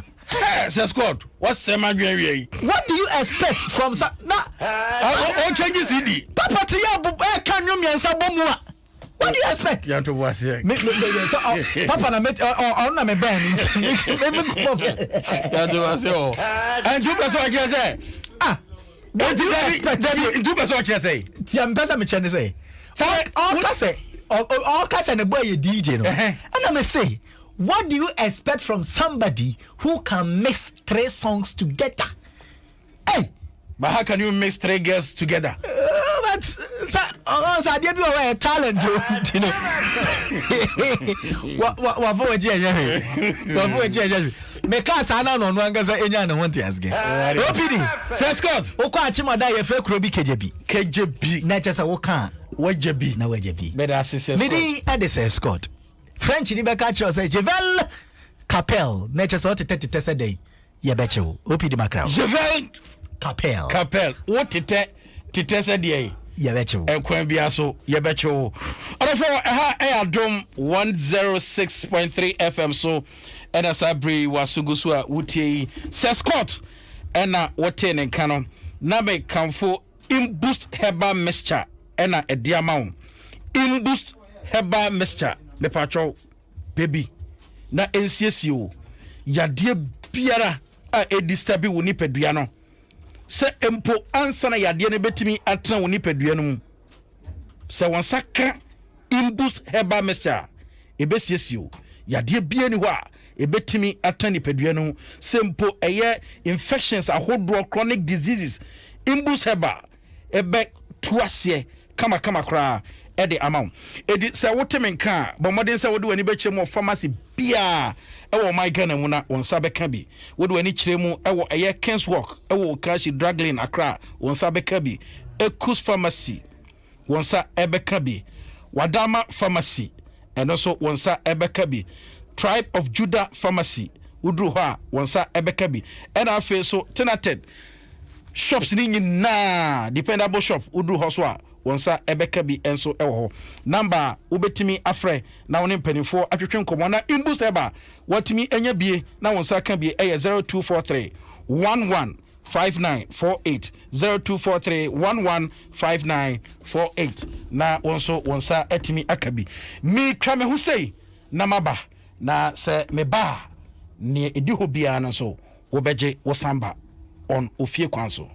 Say Scott, what's sema dwen what do you expect from o change CD papa ti ya kan nwom yensa bomu a What do you expect? Yanto was here. Papa na met na me ben. Yanto was here. And you person what you say? What do you expect? You person what you say? Ti am person me chene say. All case and boy you DJ no. And I say, what do you expect from somebody who can mix 3 songs together? Hey, but how can you mix 3 girls together? But I did a talent, you know. What for Jerry? Because I don't know one guy's any want to ask. OPD, say Scott. Okachima die a fake Robi KJB. Not just a wokan. What JB? No, JB. Better assist. Midi and they say Scott. French in the catcher say Javel Capel. Nature's what 30 day. Ya betcha. OPD Macron. Javel Capel. What Tite said ye. Ya betcha. And Queen Biaso. Ya betcha. Adom 106.3 FM. So, and as I bring Wasugusua Wuti Scott. And now what 10 and canon. Nabe Kamfo in boost heba mixture. And a dear mount. In boost heba mixture. Me patrol baby. Na NCSU. Ya dear biara a distabi woni peduano. Se empo ansa na yade ne betimi atran woni peduano mu. Se wansaka imbus heba mixture ebesiesio yade bia ni ho a ebetimi atran ni peduano mu. Se empo eye infections ahodo chronic diseases imbus heba ebe tuase kama kra e the amount edi se wotemenka bo modern se wode wani beche mu pharmacy bia e wo my Ghana mu na wonsa beka bi wode wani kire mu e wo eye Kens Walk e wo Crash Draglin Accra wonsa beka bi Ekus Pharmacy wonsa ebeka bi Wadama Pharmacy eno so wonsa ebeka bi Tribe of Judah Pharmacy udru ho a wonsa ebeka bi and afa so tenated shops ni nyina dependable shop udru ho so a wonsa ebeka bi enso ewo number ubetimi afre na woni mpanifo atwetwe nkomo na imbus eba watimi enya bie na wonsa ka bie 0243 115948 0243 115948 na wonsa etimi akabi mi twa me hu sei na maba na se me ba ne edi ho bia na so wobeje wosamba on ofie kwanso.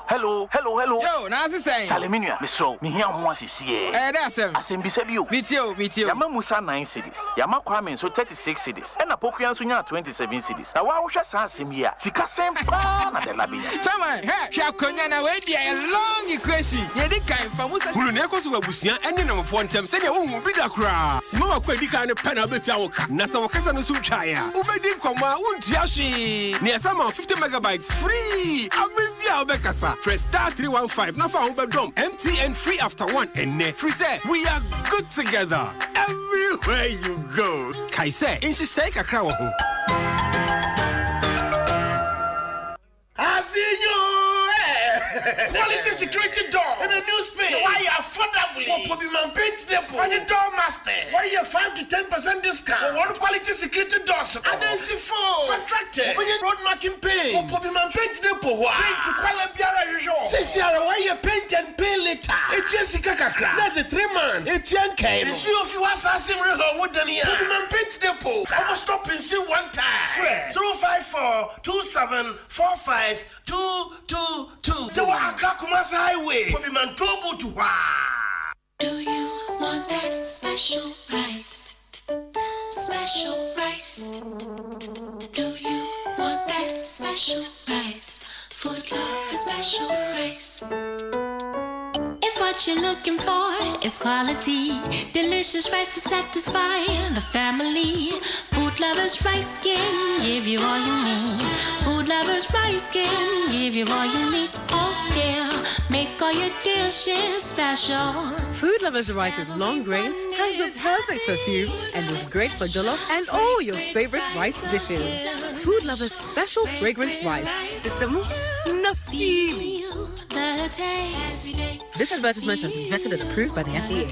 Hello. Yo, Nancy saying. Chaleminua, Misso, me here on CCA. That's him. Asem bisabio. Meet you. Yama Musa 9 cities. Yama Kwame so 36 cities. And a Pokuan Sunya 27 cities. Now, why was I saying here? Sika same pan at the Labina. Chama, Shakonya, wait a long equation. Yedika from Musa. Hulunekos were Busia and the number 1 time saying, oh, big a crack. Small Quedica and a Penabetaoka. Nasa Wakazan Suchaya. Ubedin Koma, Untiashi. Near some 50 megabytes free. I will be Albecasa. Press star 315. Now for Ubedom. MTN free after 1 and net. Free say, we are good together. Everywhere you go. Kaise, in shake a crow. I see you. Quality security door in a new space. Why affordably? What be man paint depot? And the door master. Why you 5 to 10% discount? What quality security doors? And then see for contracted. When you road marking paint. What be man paint depot? Paint to quality biara usual. Say why you paint and pay later? It's Jessica Kakra. That's a 3 months. It's Yankee. And see if you want something real wooden here. What be man paint depot? I will stop and see one time. 054 2745 222. Accra Kumasi Highway. Do you want that special rice? Special rice. Do you want that special rice? Food Love is special rice. If what you're looking for is quality, delicious rice to satisfy the family, Food Lovers Rice can give you all you need. Food Lovers Rice can give you all you need. Oh yeah, make all your dishes special. Food Lovers Rice is long grain, has the perfect perfume, and is great for jollof and all your favorite rice dishes. Food Lovers Special Fragrant Rice. Sisemu Nafili. This advertisement has been vetted and approved by the FDA.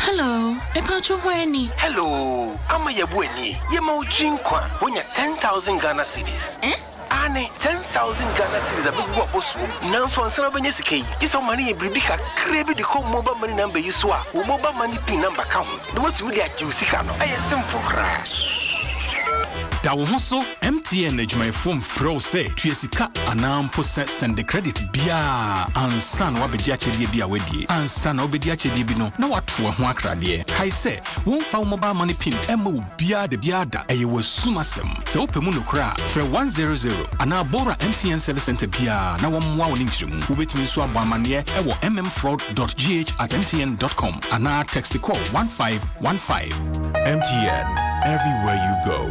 Hello, Hello, I'm a Yabueni. Yemo Jinkwa. When you're 10,000 Ghana cedis. Eh? Ane 10,000 Ghana cedis a big boss. Nanso ansana benya sika yi. Gisa money e bribi ka krebi de come mobile money number yi so a. Wo mobile money pin number ka ho. No what we dey ajiw sika no. Aye simple kra. Da wo ho so MTN adwumayefo mfrɛ say tuesika anampo send the credit bia ansa na wabɛgye akyɛdeɛ bi a wadie ansa na wobɛdi akyɛdeɛ bi no na wato ho akradeɛ kai sɛ womfa wo mobile money pin ɛma wo bia de bia da ɛyɛ wasumasɛm sɛ wopɛ mu nokora frɛ 100 ana bora MTN service center bia na wɔmmoa wo ne nkyerɛmu wobɛtumi nso abɔ amanneɛ ɛwɔ mmfraud.gh@mtn.com ana text call 1515 MTN, everywhere you go.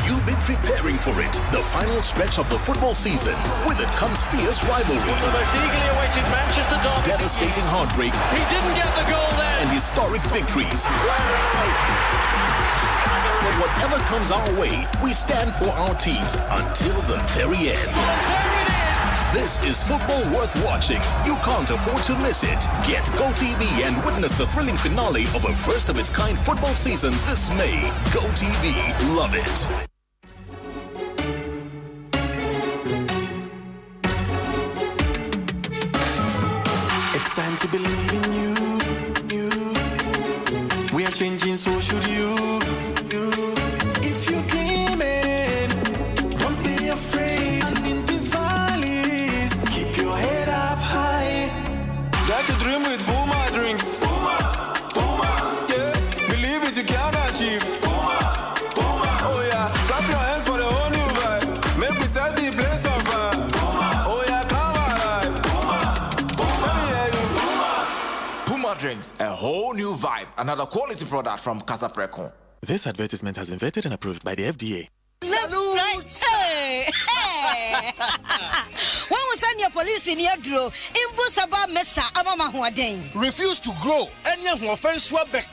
You've been preparing for it, the final stretch of the football season. With it comes fierce rivalry, the most eagerly awaited Manchester derby, devastating heartbreak, he didn't get the goal there, and historic victories. But whatever comes our way, we stand for our teams until the very end. This is football worth watching. You can't afford to miss it. Get GoTV and witness the thrilling finale of a first-of-its-kind football season this May. GoTV, love it. It's time to believe in you. We are changing, so should you. If you're dreaming, don't be afraid. And in the valleys, keep your head up high. Got to dream with Puma drinks. Puma, yeah. Believe it, you can achieve. Puma, oh yeah. Clap your hands for the whole new vibe. Make me set the place on fire. Oh yeah, come alive. Let me hear you. Puma drinks, a whole new vibe. Another quality product from Casa Precon. This advertisement has been vetted and approved by the FDA. Hey. When we send your police in your draw, Imbusaba Mesa Amama Huadeng. Refuse to grow, and you offense Swabek.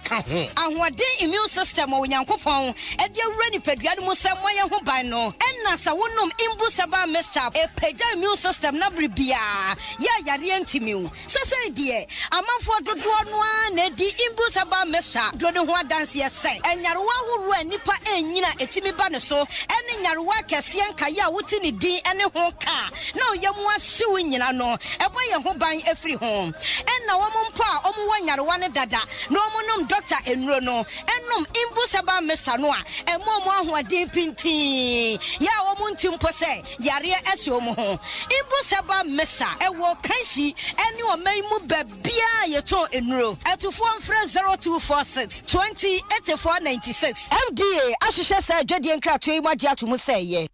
And what day immune system or Yankopon, and your ready Pediamus Samoya Hubano, and Nasa Wunum Imbusaba Mesa, a Peja immune system Nabribia, Ya Yarientimu. Sasa dear, a man for the one, the Imbusaba Mesa, Dodua dance yes, and Yarwa who ran Nipa and Yina Etimi Banaso, and in Yarwa Cassian Kaya Wutini D and a home car. No, you want suing, you know, a way a home buying every home. And no woman pa, one Yarwana Dada, no monum doctor and Rono, and num Imbusaba Mesanoa, and Momo who are deep in tea. Ya woman Timpose, Yaria Esiomo, Imbusaba Mesa, a walk Kansi, and you may move Bia Yato in row, at to form friend 0246 20 8496. FDA, Ashisha said, Jedi and Kratwe Majiatu Museye.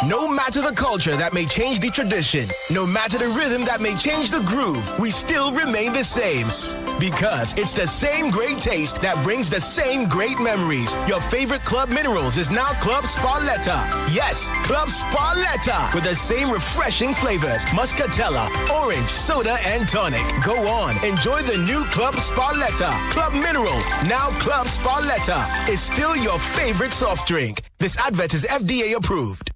No matter the culture that may change the tradition, no matter the rhythm that may change the groove, we still remain the same. Because it's the same great taste that brings the same great memories. Your favorite Club Minerals is now Club Sparletta. Yes, Club Sparletta with the same refreshing flavors: muscatella, orange, soda, and tonic. Go on, enjoy the new Club Sparletta. Club Mineral, now Club Sparletta, is still your favorite soft drink. This advert is FDA approved.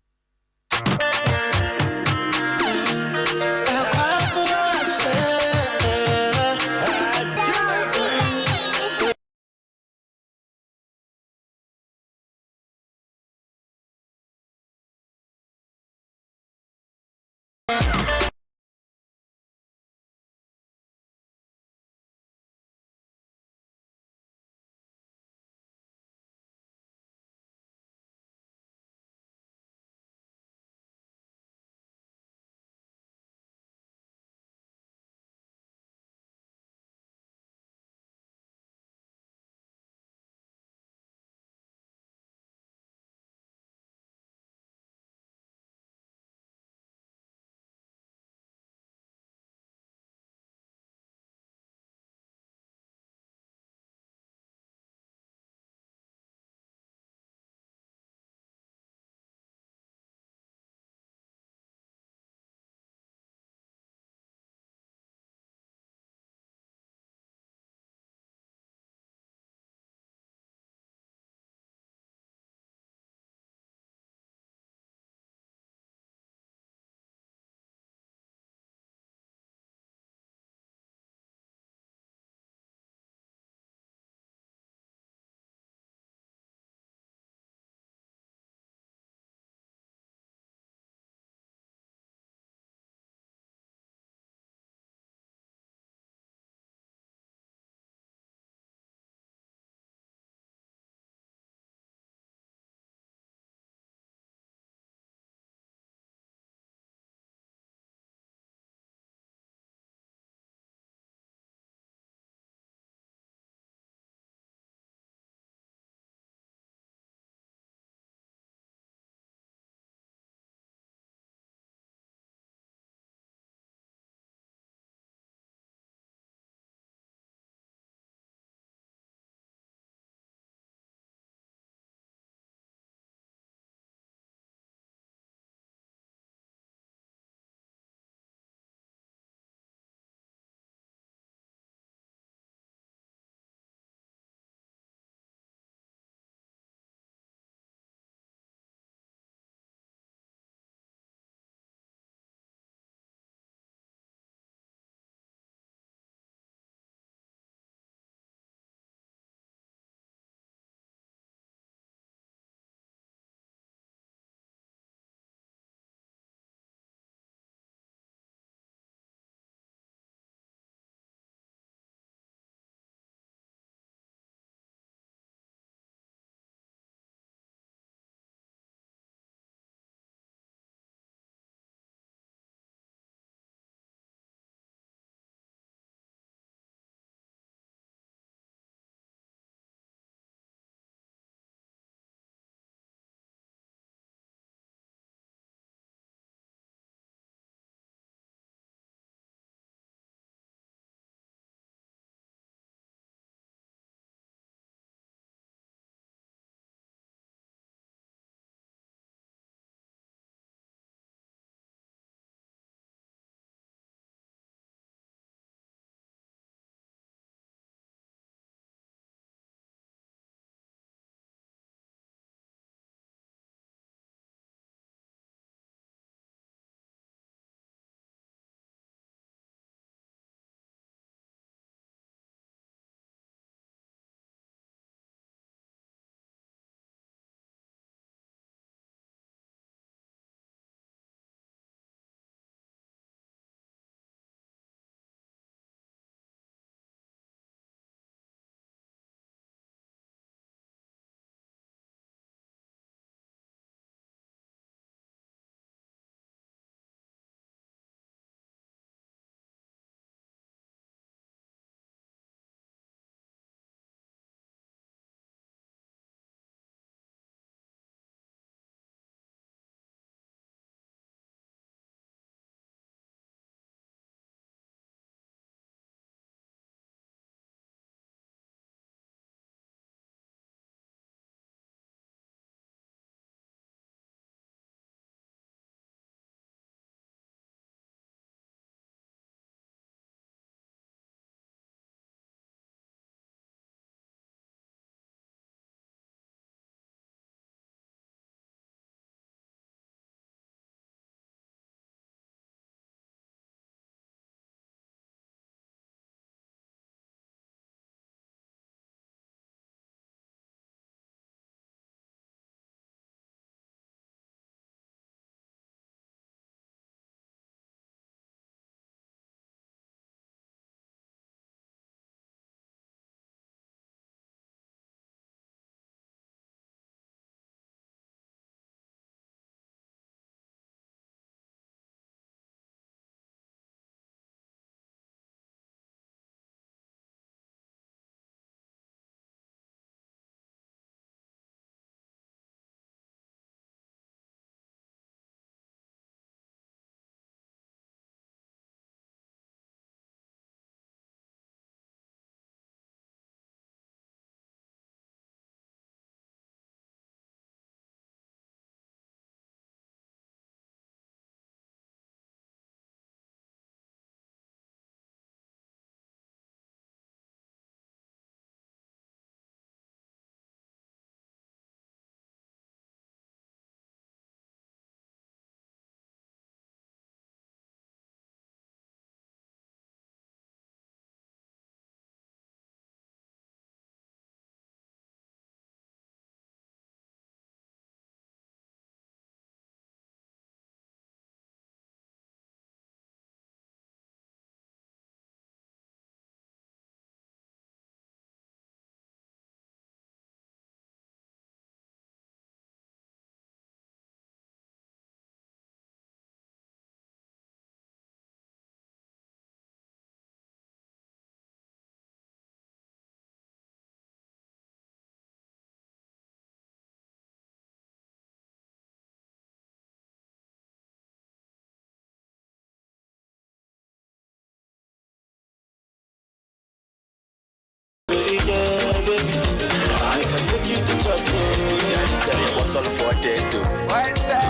potato. Why is that?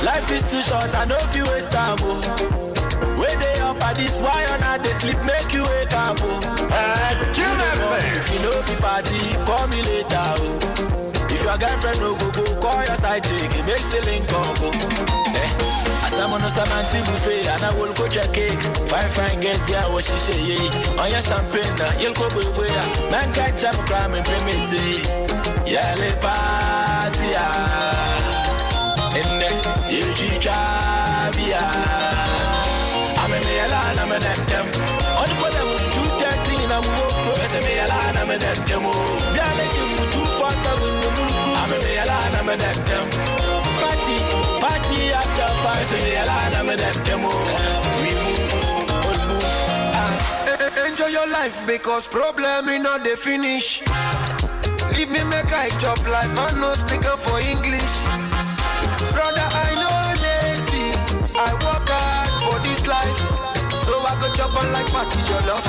Life is too short, I know if you waste time. Where they up at this why on they sleep, make you wake up. If you know the party, call me later. If your girlfriend no go, call your side chick, it makes a link combo. Someone no samanti buffet, and I will go your cake. Fine girls, girl, what she say, on your champagne, you'll go away. Man can't jump crime and primitive. Yeah, let party. You Jabia. I'm a Melan, I'm a Dentam. On the bottom, 2:30 in a move. As a Melan, I'm a Dentam. Dialect you too fast, I'm a Melan, I'm a Dentam. Party after party, Melan, I'm a Dentam. We move. Enjoy your life because problem is not the finish. Leave me make I chop life and no speaker for English. Brother, I know lazy. I work hard for this life, so I go chop on like Patty Jollof.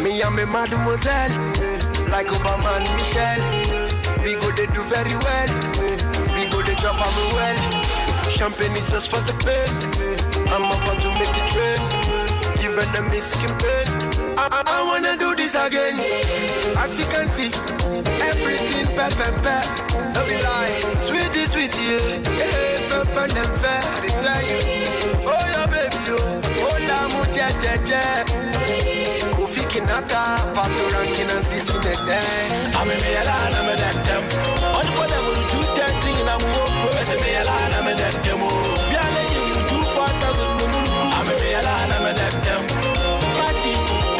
Me and me mademoiselle, like Obama and Michelle. We go they do very well. We go they drop on me well. Champagne is just for the pain. I'm about to make it rain. Giving them me skin pain. I wanna do this again. As you can see, everything pep. Don't be lying, sweetie, yeah, pep, I tell you, oh yeah, baby, oh la mucha, Kofi Kinata, Pato Rankin and Sisi Nete. I'm a Melan, I'm a Dentam. On the bottom of 2:30 in a move, as a Melan, I'm a Dentam. Biala, you too fast, I'm a Melan, I'm a Dentam.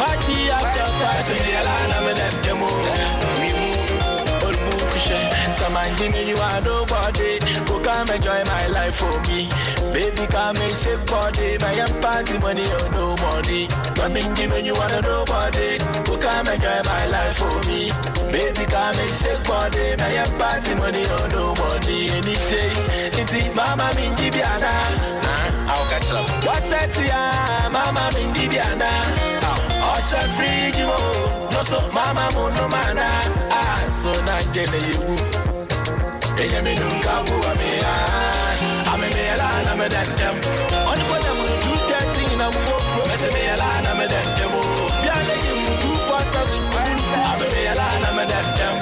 Party after party, Melan, I'm a Dentam. You are nobody. Go come enjoy my life for me. Baby, come and shake body. My party money or no money. Come and give me you are nobody. Go come enjoy my life for me. Baby, come and shake body. My party money or no money. Any day, it's Mama Mindibiana. I'll catch up. What's that? Mama Mindibiana. Osha free, no so Mama Mono Mana. So not you. I'm a Melan, I'm a Dentam. On the bottom of 2:30 in a move, as a Melan, I'm a Dentam. Biala, you too fast, I'm a Melan, I'm a Dentam.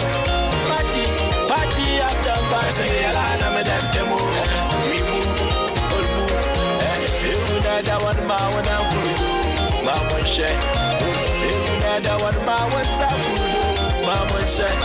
Party after party, Melan, I'm a Dentam. We move, all move. You know one, my one, my one share. You know one, my one, my one share.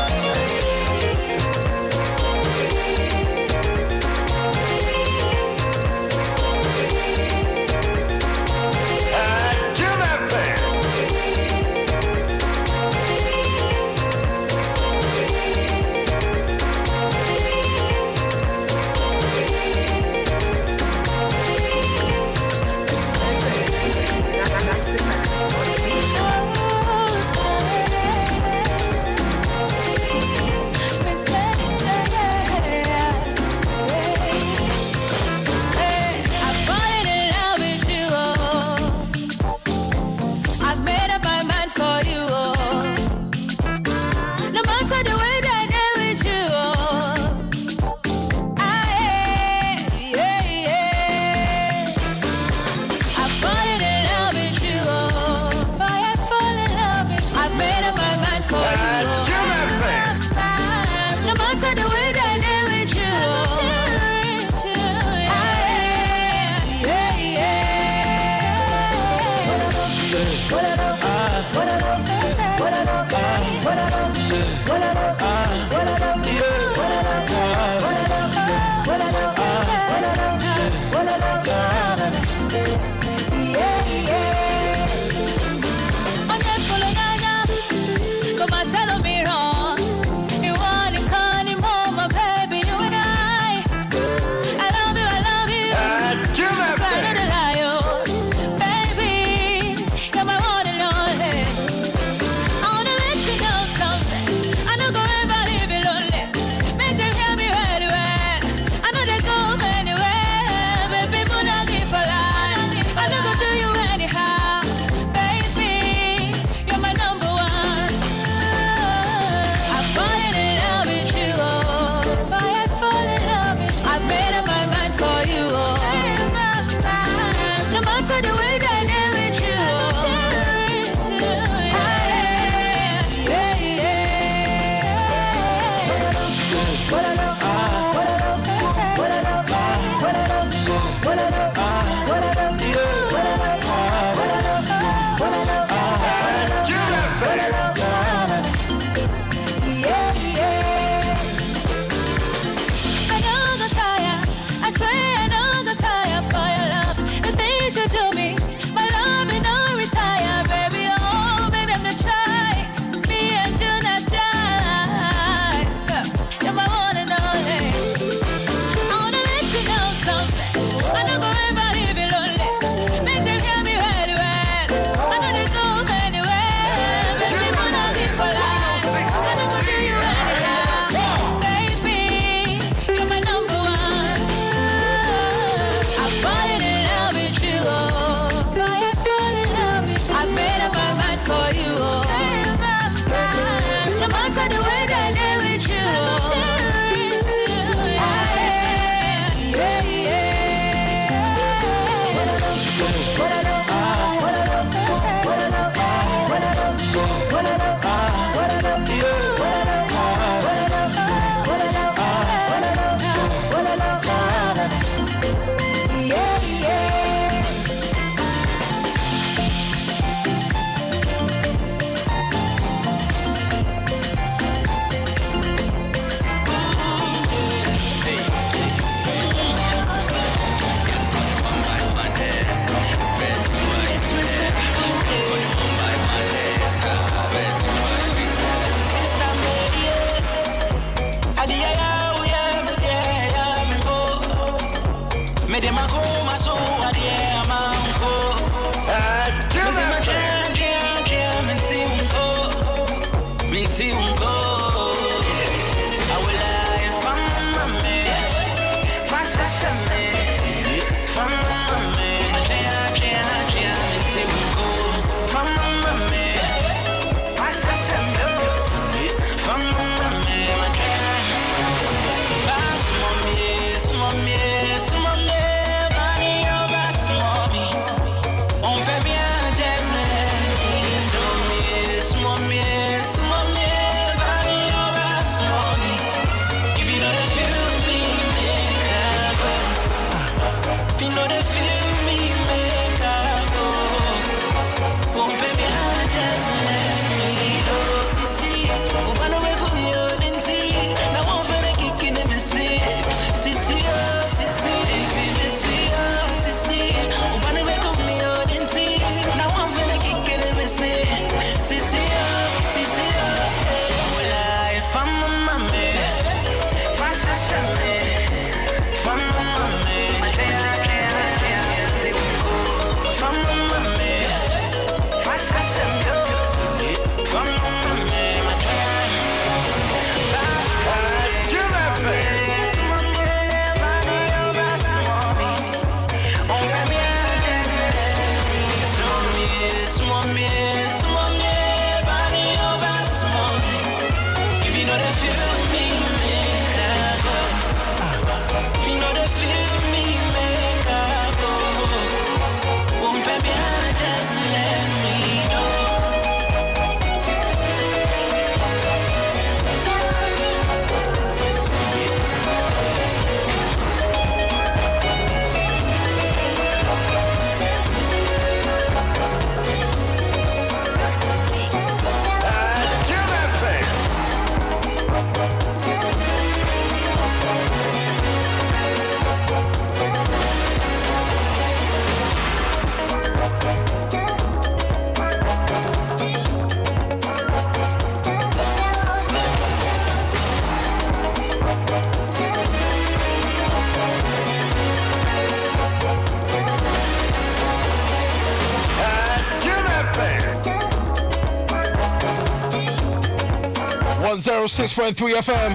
106.3 FM.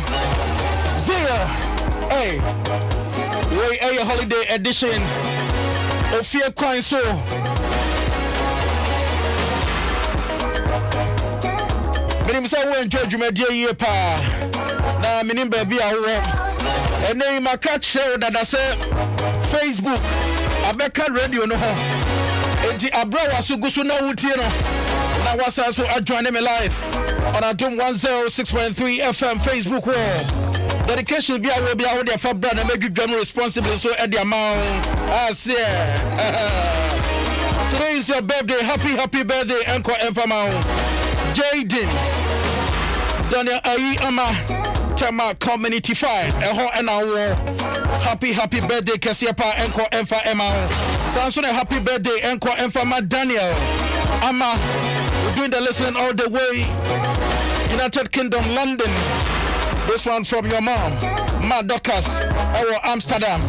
Zia. Hey. Way a holiday edition of Fear Crime So. Minim say we enjoy Jumedia year pa. Na minim baby awre. Ene ma catch show that I say Facebook. Abeka radio no ho. Enti abra wasugusu na wutie no. Na wasa so adjoin me live on Adom 106.3 FM Facebook wall. Dedication be a be out there for brand and make you drum responsible so at the amount. Today is your birthday. Happy birthday, Uncle Enfamao. Jaden Daniel Ayi Ama Tema Community 5 and our happy birthday Kasiapa Uncle Enfa Emma. Samson happy birthday Uncle Enfama Daniel Ama. We're doing the listening all the way United Kingdom, London. This one from your mom, Ma Dokas, or Amsterdam.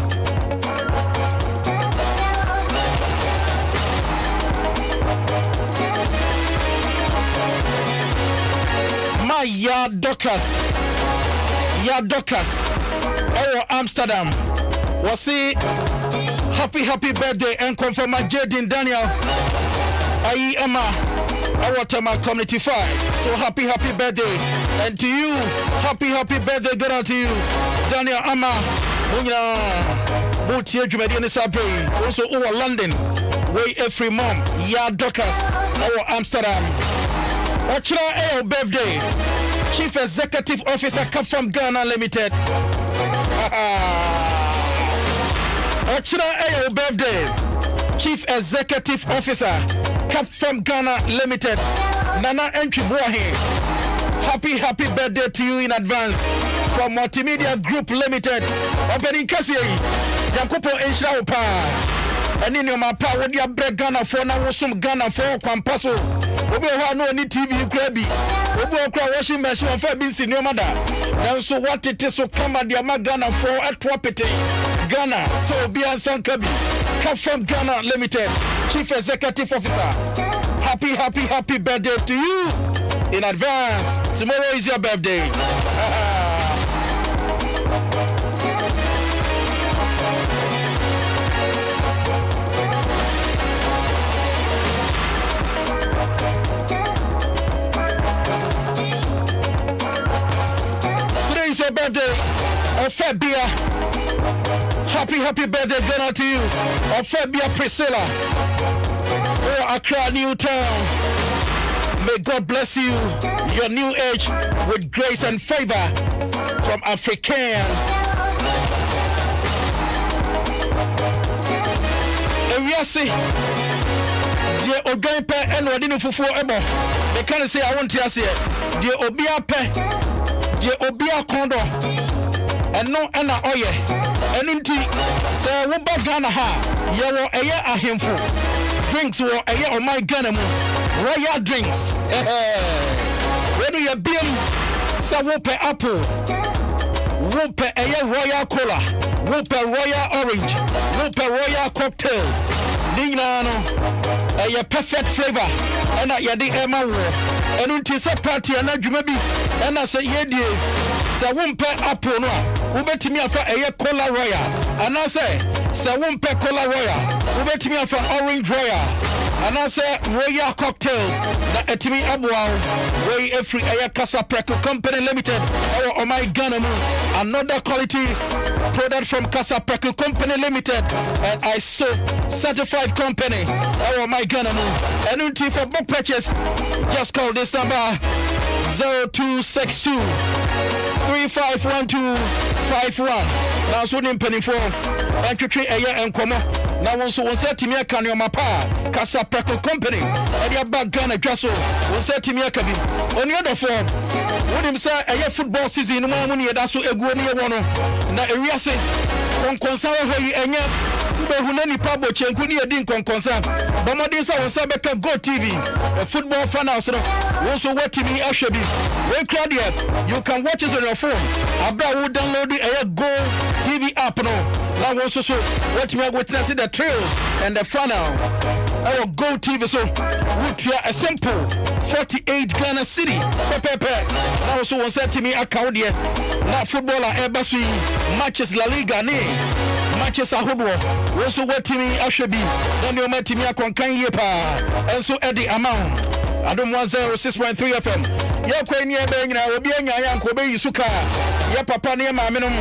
Ma Ya Dokas, or Amsterdam. Was it happy birthday and confirm my Jaden Daniel. Ayi Emma. Our Tema Community 5. So happy birthday. And to you, happy birthday get out to you. Daniel Ama. Boutier Jumedian Sabre. Also over London. Way every month. Ya Dokas. Our Amsterdam. Ochra Ayo birthday. Chief Executive Officer come from Ghana Limited. Ochra Ayo birthday. Chief Executive Officer Cap from Ghana Limited. Nana Entry Boahe. Happy birthday to you in advance from Multimedia Group Limited. Opening Kasi Yankopo Enshra Opa. And in your mapa with your break Ghana for now some Ghana for Kwampaso. Obi ho no ni TV krabi. Obi okra washing machine for bin senior mother. Now so what it is so come at the Ghana for atwapete. Ghana so Obi Ansan Kabi. Come from Ghana Limited, Chief Executive Officer. Happy birthday to you in advance. Tomorrow is your birthday. Today is your birthday. A fair beer. Happy birthday going out to you. Ophebia Priscilla. Oh, Accra, New Town. May God bless you. Your new age with grace and favor from African. And we are saying, dear Oganpe and Wadino Fufu Ebo. They can't say I want to say, dear Obia Pe, dear Obia Kondo. And no, and oh yeah. And indeed, say, what about Ghana? You were a year a handful. Drinks were a year on my Ghana. Royal drinks. When you beam, so whoop apple, whoop a year royal cola, whoop a royal orange, whoop a royal cocktail. Ningano, a perfect flavor. And I had the Emma. And until a party, and I maybe, and I say, yeah, dear. Sa wumpe apple no ubetimi afa eye cola royal and I say sa wumpe cola royal ubetimi afa orange royal and I say royal cocktail na etimi abwa way every eye Casa Preco Company Limited or my Ghana another quality product from Casa Preco Company Limited and I so certified company or my Ghana and until for book purchase just call this number 0262 351251. Now so nim penny for and twetwe eye enkomo na won so won set me aka ne mapa Casa Preco Company e dia bag Ghana dwaso won set me aka bi oni other form wonim say eye football season no mu ne da so eguo ne wo no na ewiase konkonsa ho yi enye Behuna ni pabo chenku ni edin konkonsa. Bamodin sa wonsa beka Go TV. A football fan house no. Also what TV ahwebi. We crowd here. You can watch us on your phone. Abra wo download a Go TV app no. Now also so what me witness the trails and the funnel. Our Go TV so which are a simple 48 Ghana City. Pepe. Now also one said to me account here. Now footballer Ebasui matches La Liga ne. Matches ahodoɔ wo so watimi ahwɛ bi na ne omatimi akonkan yie pa enso edi amount adom 106.3 FM ye kwa ni ebe nyina obi anya yanko obe yisuka ye papa ne maame nom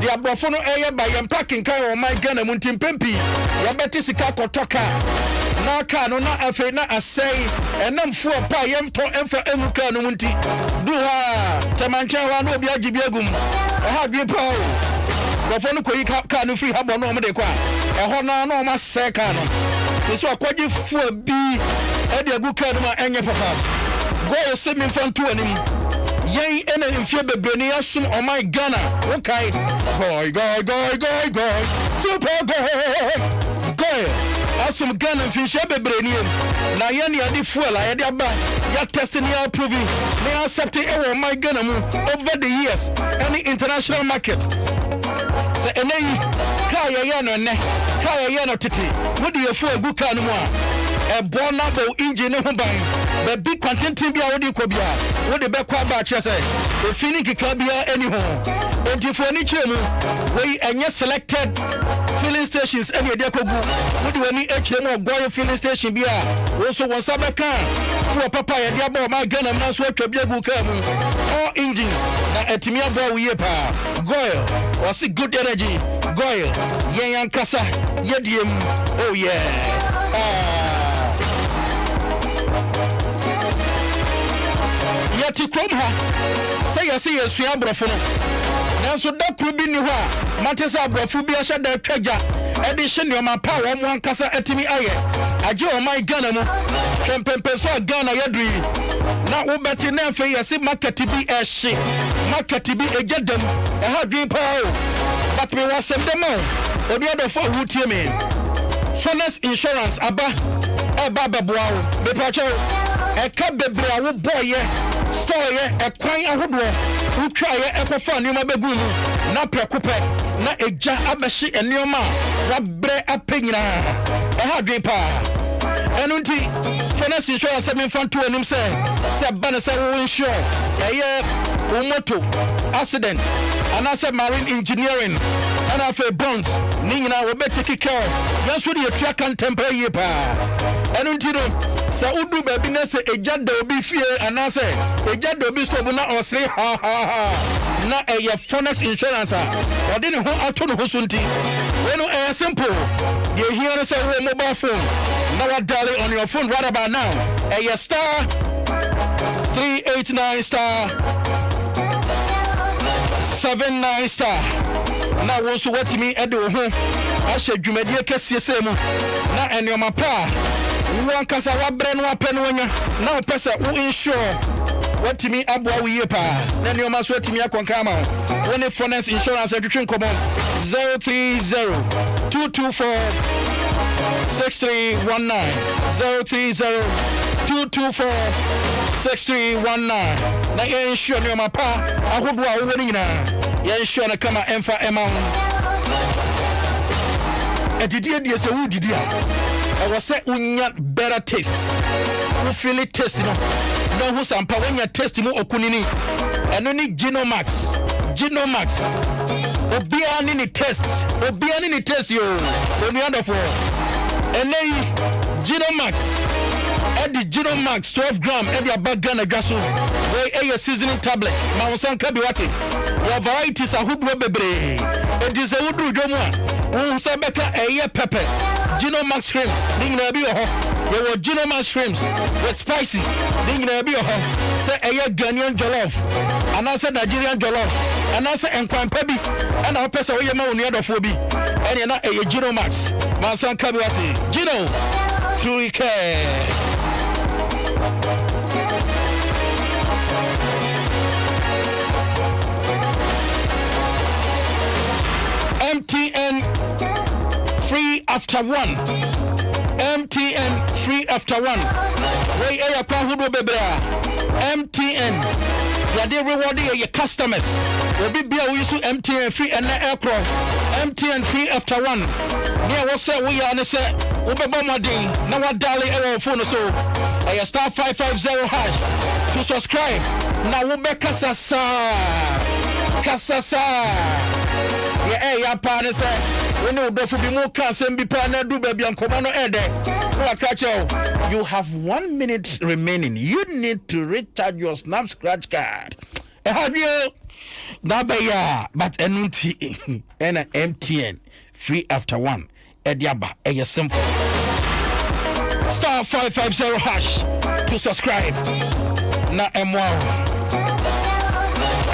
de abrofo no eye ba ye packing kan o my Ghana mu ntimpempi ye beti sika kotoka na ka no na afi na asai enam fu pa ye mto emfa emuka no munti du ha tamancha wa no obi agibi agum ha bi pa o Bafonu ko yi ka no free habo no o de kwa eho na no ma se ka no so akwaje fu abi e de agu ka no ma enye papa go se mi fantu anim yen ena mfie bebreni asum o my Ghana okay go super go asum Ghana mfie bebreni na yen ya di fuel ya di aba ya testing ya proving na accept e o my Ghana mu over the years any international market. Se enei ka ye no ne ka ye no tete wodi yefu agu ka no mu a e bona bo engine ho ban be big content bia wodi ko bia wodi be kwa ba che se e fini kika bia any ho entifo ni chemu we enye selected filling stations any dey kogu wodi wani echemu ogoye filling station bia wo so won sabeka fu papa ye dia ba ma Ghana na so atwa bia gu ka mu all engines na etimi abo wiye pa goil was good energy goil yen yankasa yediem oh yeah yati krom ha say yesu abrofo no nanso da kru bi ni ho a matesa abrofo bi ahya da twaja edi hye ne ma pa wo mo ankasa etimi aye age o my Ghana mu twempempe so Ghana yedri na wo beti na afi yesi market bi ehye market bi egedam ha dwen pa o but me was them dem o obi adofo wutie me Furnace Insurance aba beboa o be pacho e ka bebre a wo boye store ye e kwan ahodo wo twa ye e kofa ni ma begu mu na prekope na eja abehye enioma wa bre apanyina e ha dwen pa enunti Furnace Insurance 7 fan to anim say bana say wo insure ye wo moto accident and I said marine engineering and I feel bonds ni nyina wo be take care yanso de atua kan temporary pa enunti do say udu ba bi na say eja da obi fie and I say eja da obi stop na osre ha na eye Furnace Insurance a odi ne ho ato no ho sunti we no simple you hear say wo mobile phone now what dial it on your phone right about now eye star 389 star 79 star na won so what me e de ho a hye dwumadie kese mu na enioma pa won kasa wa bre no apɛ no nya na opese wo insure what me abwa we ye pa na enioma so atimi akonka ma woni Furnace Insurance adwetwe nkomo 030 224 6319 030 224 6319 na ye insure enioma pa ahodo a wo ni nyina ye insure na kama emfa ema edidie se wo didi a was say unya better taste we feel it taste no who sampa when your taste mu okunini eno ni Genomax obia ni taste yo we under for enei Genomax Eddie Genomax 12 gram Eddie abaga na dwaso we a seasoning tablet ma wonsan ka bi wate your varieties ahodo bebre Eddie se wudu dwomu a wo sabeka eye pepper Genomax shrimp ding na bi ho your Genomax shrimps with spicy ding na bi ho say eye Ghanaian jollof and I said Nigerian jollof and I say enkwanpa bi and I pesa we ma wonu adofo bi ene na eye Genomax ma wonsan ka bi wate Geno through care MTN free after 1 MTN free after 1. Wey ya kwa hudo bebra. MTN. Ya de reward your customers. Obi bia we use MTN free and aircraft. MTN free after 1. Near what say we are say ubeba modin na wa dial our phone so star 550 hash to subscribe. Na wo be kasasa. Ya pa ne say when you do for be more can be pa na do baby and come no ede. You have 1 minute remaining. You need to recharge your Snap Scratch card. Have you? But NT and MTN free after 1. Ediaba, a simple. Star 550 hash to subscribe. Na M1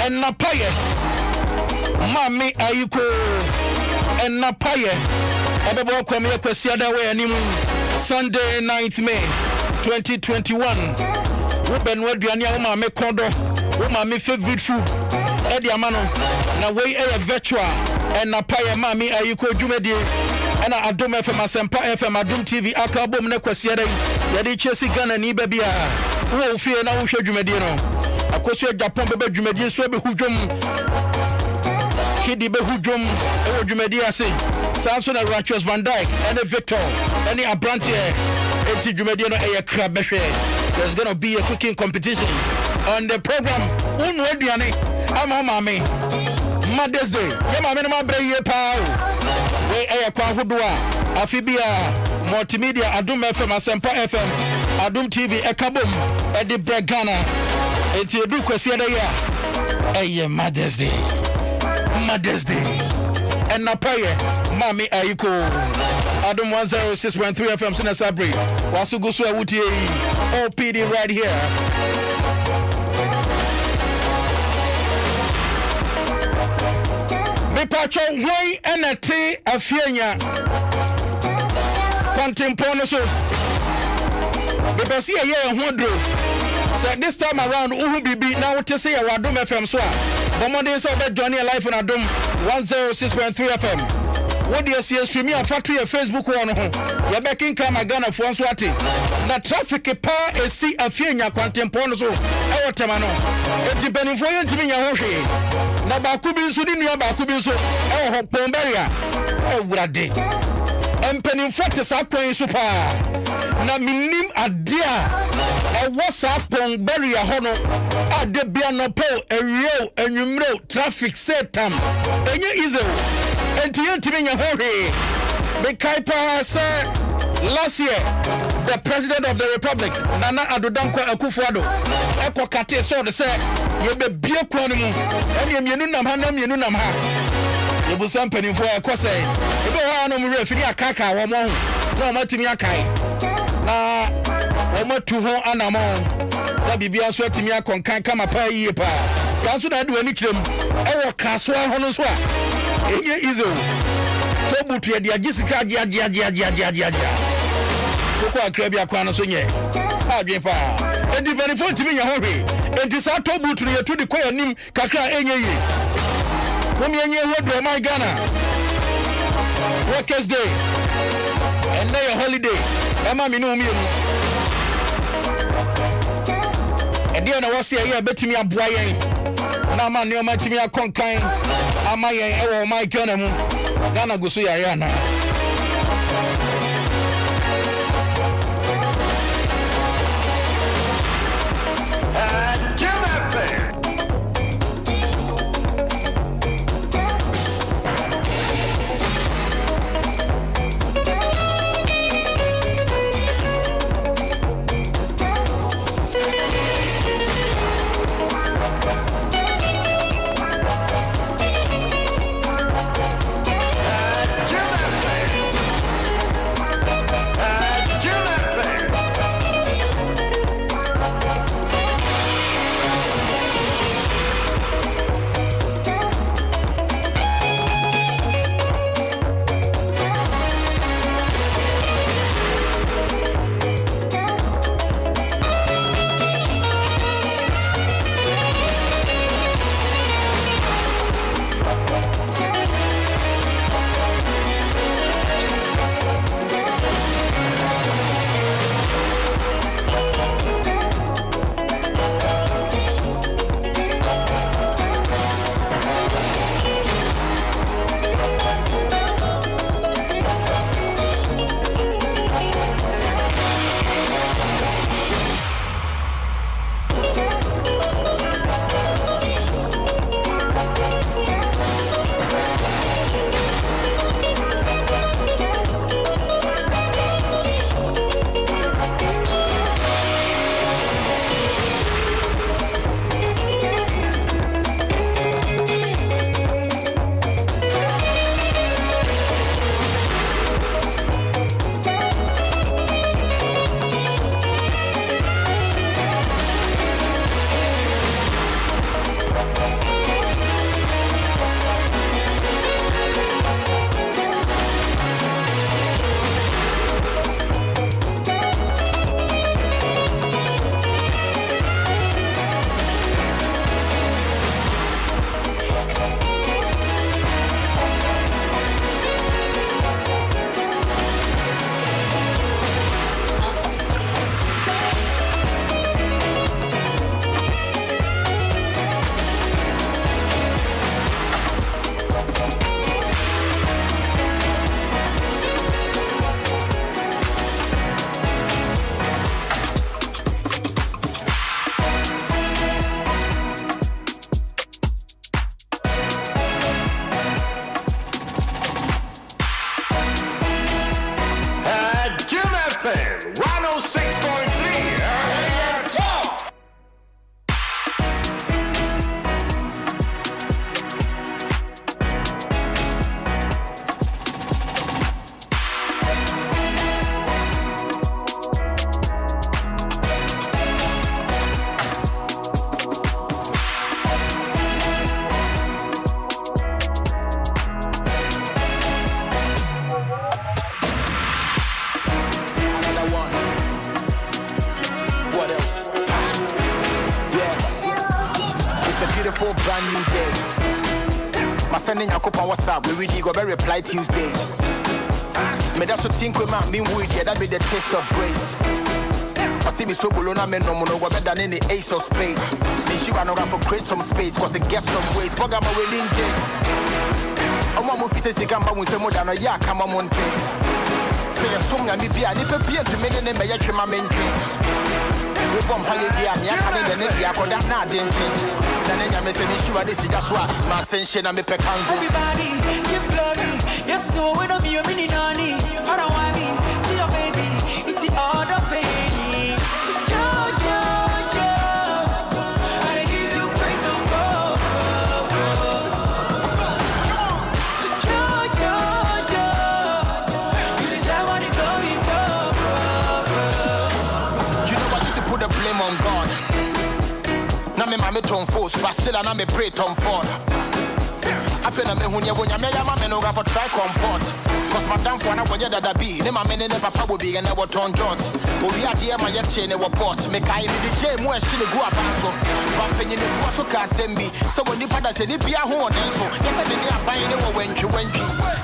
and na paye. Mami ayuko and na paye. Abebo kwame kwesi adawe animu. Sunday 9th May 2021. Ruben Wedriania Uma me kondo. Uma me favorite food. Eddie Amano. Na way a virtual. And na paya mami ayuko jumedi. And Adom FM Asempa FM Adom TV akabom ne kwasi ada. Yadi chesi Ghana ni bebia. Wo fie na wo hwe jumedi no. Akoso Japan bebe jumedi so be hudwom. Kidi be hudwom e jumedi ase. Samson and Rachel Van Dyke and Victor and Abrantie and Tijumediano a crab. There's gonna be a cooking competition on the program. I'm Mami Mother's Day. Yamama Bray Pow. Way a Kwahudua, Afibia, Multimedia, Adum FM, Asempa FM, Adum TV, Ekabum, Eddie Bregana, and Tiaduka Siadaya. A Mother's Day. Mother's Day. And Napaye, Mami Ayuko, Adam 106.3 FM Sinasabri, Wasugusu Awuti, OPD right here. Me pacho way and tea afienya. Contempono so. The best year hundred. So this time around, Uhu Bibi now to say a Wadum FM so. Bomode so be Johnny live on Adum 106.3 FM. What do you see streaming a factory a Facebook one ho. Ya bekin kama Ghana for so ati. Na traffic pa e si afienya Contempono so. E wotema no. E dipeni fo yentimi nya ho hwe. Na ba ku bi nso di nua ba ku bi nso. E ho pomberia. E wurade. Empenimfo te sa kwan so pa. Na minim adia. What's up on barrier hono at the piano po a real and you know traffic set time and you easy and to you to me hurry the Kaipa said last year the president of the republic Nana Addo Dankwa Akufo-Addo Eko Kate so the say you be bia kwanu mu and you nam ha you be something for a kwase e be ha no mu refi akaka wo mo no matimi akai na Oma to ho anamo. Na bibia so atimi akonkan kama pa yie pa. Sanso na de wani kirem. E wo kaso ho no so a. Enye izo. To butu ye de agisika agia. Soko akra bia kwa no so nye. Adwen pa. Enti benefo timi nya ho hwe. Enti sa to butu ye to de kwa anim kakra enye yi. Wo mi enye ho do my Ghana. Workers Day. And now your holiday. Emma mi no mi emu. Edia na wasi ya betimi aboa yen na ma ne ma timi akonkan ama yen e wo my Ghana mu Ghana gusu ya na beautiful brand new day. My sending a couple WhatsApp, we really go very reply Tuesday. Me that's what think with my mean wood, yeah, that be the taste of grace. I see me so below, I'm no more better than any ace of spade. Me she run around for create some space, cause it gets some weight. Program my wedding dates. I'm a movie says you can't buy more than a yak, I'm a monkey. Say a song and me be a nipper beer to me, and me a my main king. We bump a year, and I can't even get a that not danger. Then I may say, me sure this is just what my sensation and me pecans. Everybody, give glory. Yes, so when I'm your mini nanny. I don't want me, see your baby. It's the other baby. Jojo, I give you praise and God. Jojo, you deserve what the glory for. You know I used to put the blame on God. Now me mammy turn force, but still I me pray turn forward. I feel like when you're no for try comport. Cause my damn for an hour that be. Then my men and papa will be and never turn jots. But we are dear my chain and report. Make I in the jam where she go up and so. Bumping in the Wasso Casembi. So when you put us in the Pia horn and so. Yes, I didn't have buying it when you.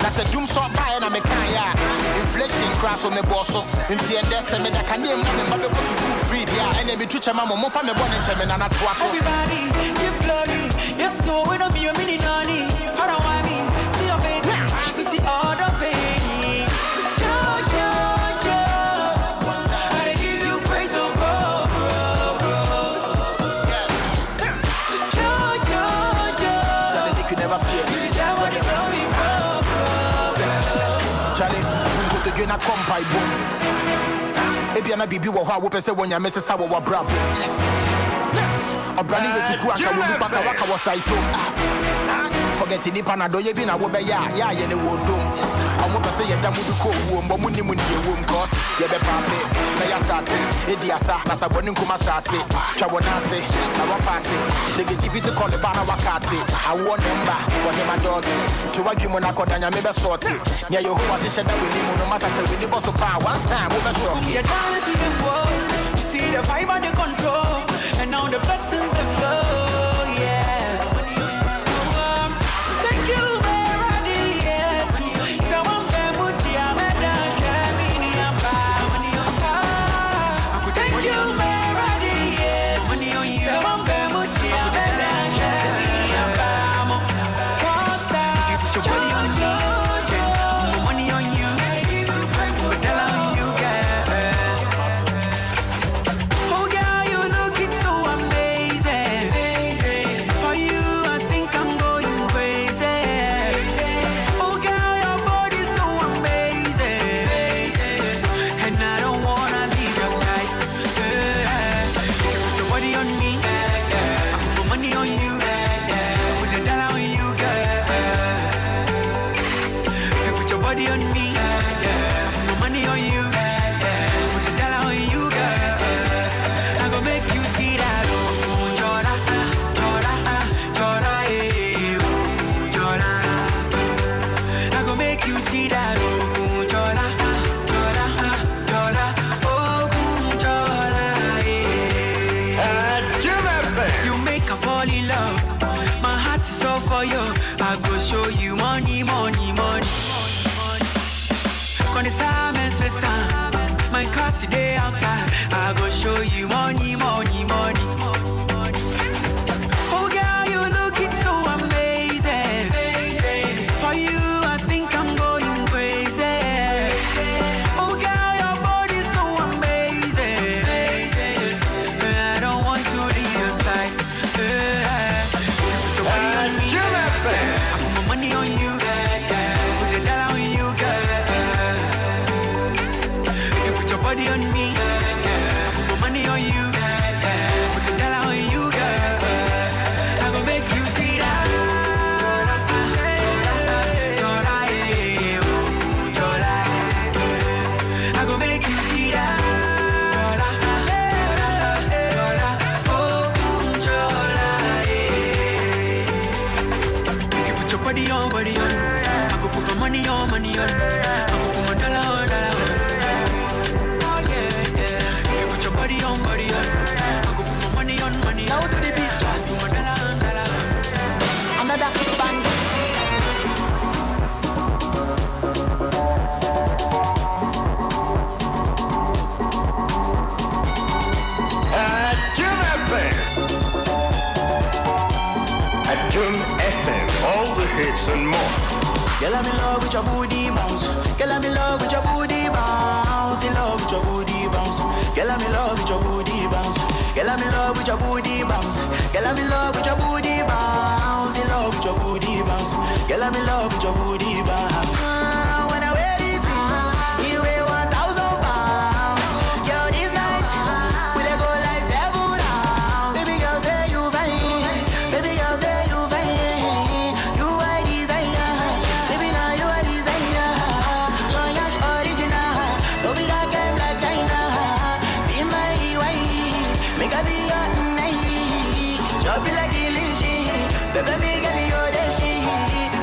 That's a doom saw buy and I make inflation crash on the boss. In the end, there's a med I can name nothing but because you do free. Yeah, and then we treat your mama more from the born in Chairman and not was. Everybody, give glory. Yes, so when I'm your mini nanny. I don't want me, see your baby. It's the other baby. Jojo, I give you praise, oh bro. Jojo, they could never fear. You deserve what the glory, bro. Charlie, we go to get a compy boom. If you're not BB, what would say when you're Mrs. Sawa Brab? A brand new Suku, I will look back at what was I told. Forgetting the panado, you been a wobe ya, you know, doom. I want to say a damn cool womb, but money womb, cause you be papi. May I start it? Idiasa, that's a bonning kumastasi. Chawanasi, our passing. They give it to call the banner wakati. I want number, what him a dog. To what you monaco, then you may be sorted. Near your home, I said that we need no matter, we need boss of power one time, we'll be sure. You're dance with the world, you see the vibe and the control, and now the blessings that flow, yeah. Oh, girl, you looking Girl, I'm in love with your booty bounce. Girl, I'm in love with your booty bounce. In love with your booty bounce. Girl, I'm in love with your booty bounce. Girl, I'm in love with your booty bounce. Girl, I'm in love with your booty bounce. In love with your booty bounce. Girl, I'm in love with your booty bounce. When I wear it, you weigh 1,000 pounds. Girl, this night we dey go like 7 rounds. Baby girl, say you fine. Baby girl, say you fine. You are desire. Baby, now you are desire. Your yash original. Don't be that game like China. Be my wife. Make a be your night. Chop it like illusion. Baby, me get you the shit.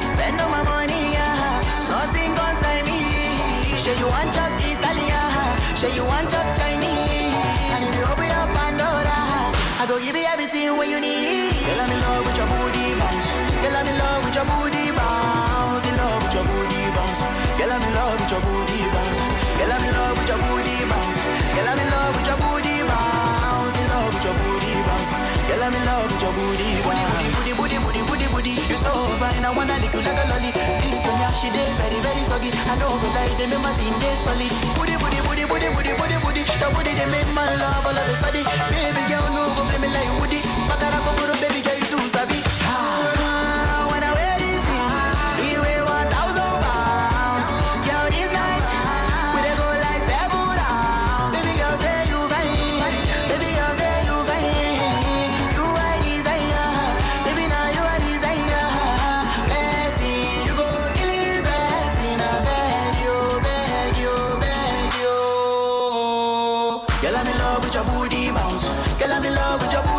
Spend all my money, nothing concern me. Say you want chop Italian. Say you want chop Chinese. And if you open up Pandora, I go give you everything what you need. Girl, I'm in love with your booty bounce. Girl, I'm in love with your booty bounce. In love with your booty bounce. Girl, I'm in love with your booty bounce. Girl, I'm in love with your booty bounce. Girl, I'm in love with your booty bounce. In love with your booty bounce. Girl, I'm in love with your booty bounce. Booty, you so fine, I wanna lick you like a lolly. This one, yeah, she dey very, very soggy. I know go like them, my team they solid. Booty. Your booty they make my love all of a sudden. Baby girl, no go play me like Woody. Bakara go baby girl, you too sabi. When I wear this thing, you weigh 1,000 pounds. Girl, this night we dey go like 7 rounds. Baby girl, say you fine. Baby girl, say you fine. You are desire. Baby, now you are desire. Let's see, you go kill it best in a beg you. Girl, I'm in love with your booty bounce. Girl, I'm in love with your booty.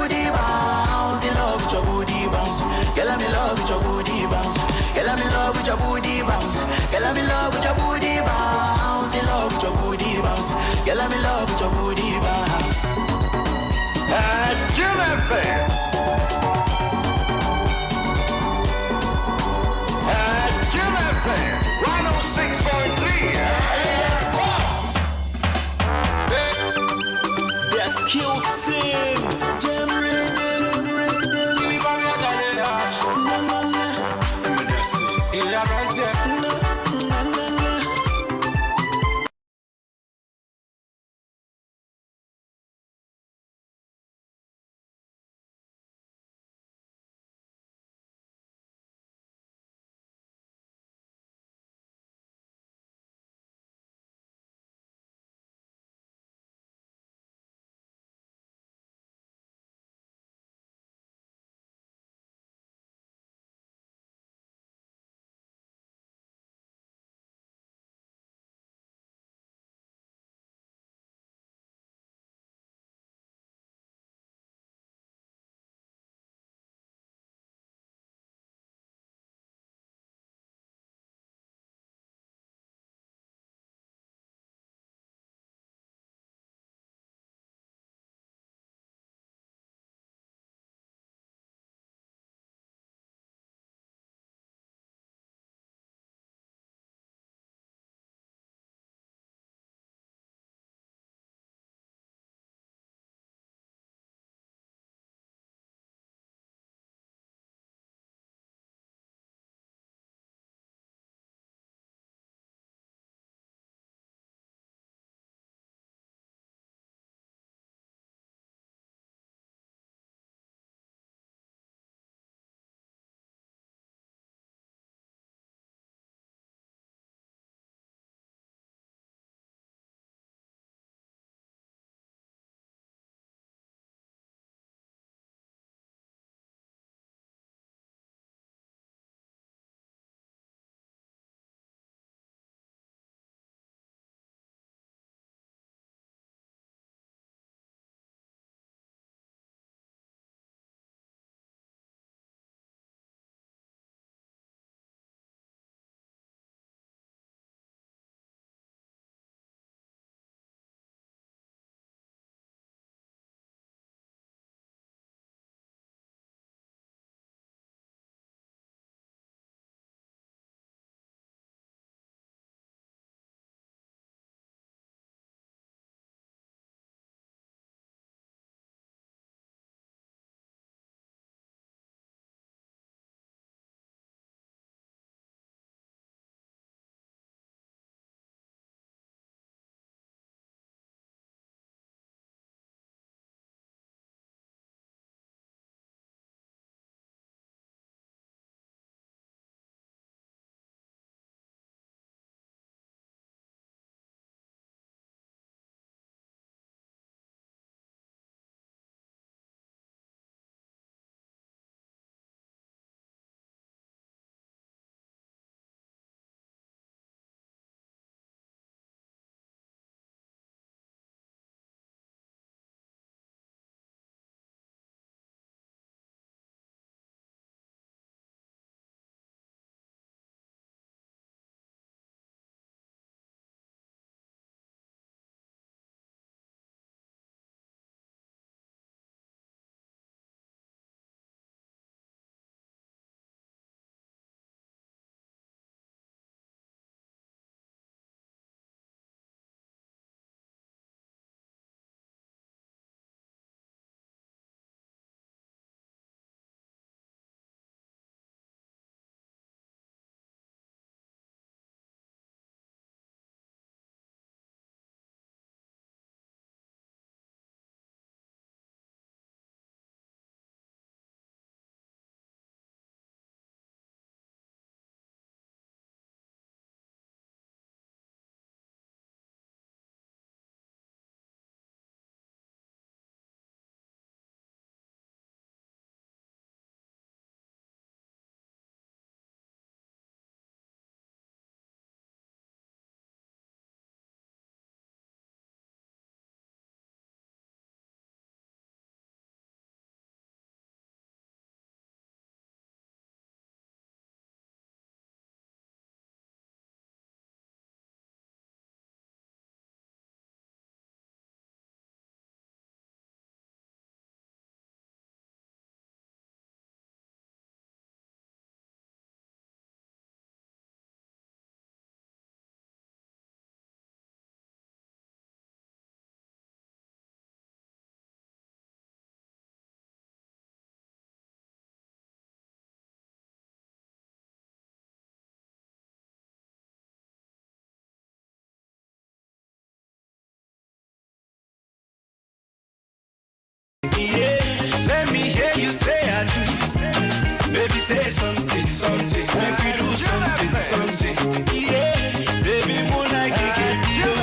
say something, something. Make we do something, something. Yeah, baby, moonlight,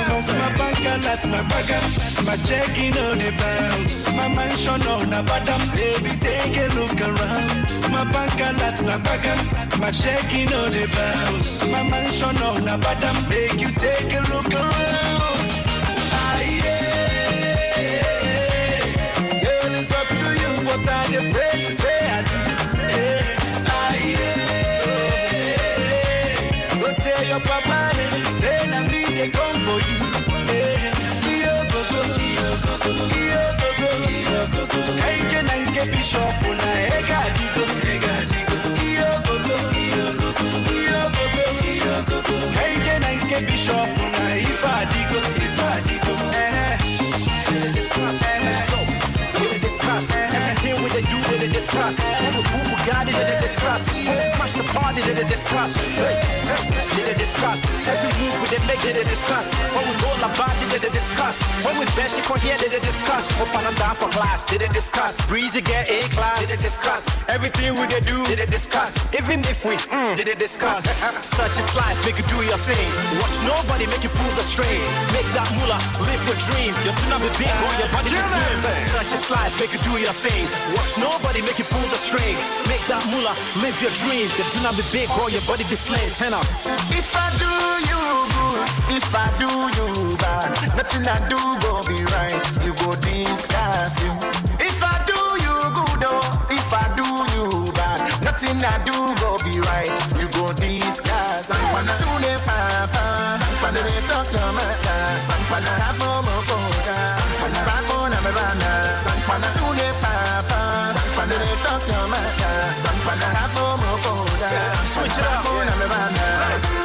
cause my bank alerts, my bag, my checking on the bounce, my mansion on the bottom. Baby, take a look around. My bank alerts, my bag, my checking on the bounce, my mansion on the bottom. Make you take a look around. Girl, it's up to you. What I pray you say I do. Go tell your papa, say na me they come for you. Hey, can I get bishop on a egadigo? Hey, can I get bishop on a ifadigo? Everything we do, they discuss. Who got it, they discuss. Crush the party, they discuss. They discuss. Every move we they make, they discuss. When we roll about it, they discuss. When we bench it for here, they discuss. Open and down for class, they discuss. Breezy get A class, they discuss. Everything we they do, they discuss. Even if we, they discuss. Such is life, make you do your thing. Watch nobody make you pull the string. Make that moolah, live your dream. You're too not big on your body is slim. Such is life, make you do your thing. Watch nobody make you pull the string. Make that moolah, live your dream. You do not be big or your body be slim. 10 up. If I do you good, if I do you bad, nothing I do go be right. You go discuss you. If I do you good, oh, if I do you bad, nothing I do go be right. You go discuss. Sampana shune papa, sampana de doctor mata, sampana hafomo koda, sampana pakona mebana, sampana shune papa, sampana de doctor mata, sampana hafomo koda, switch it up, pakona mebana.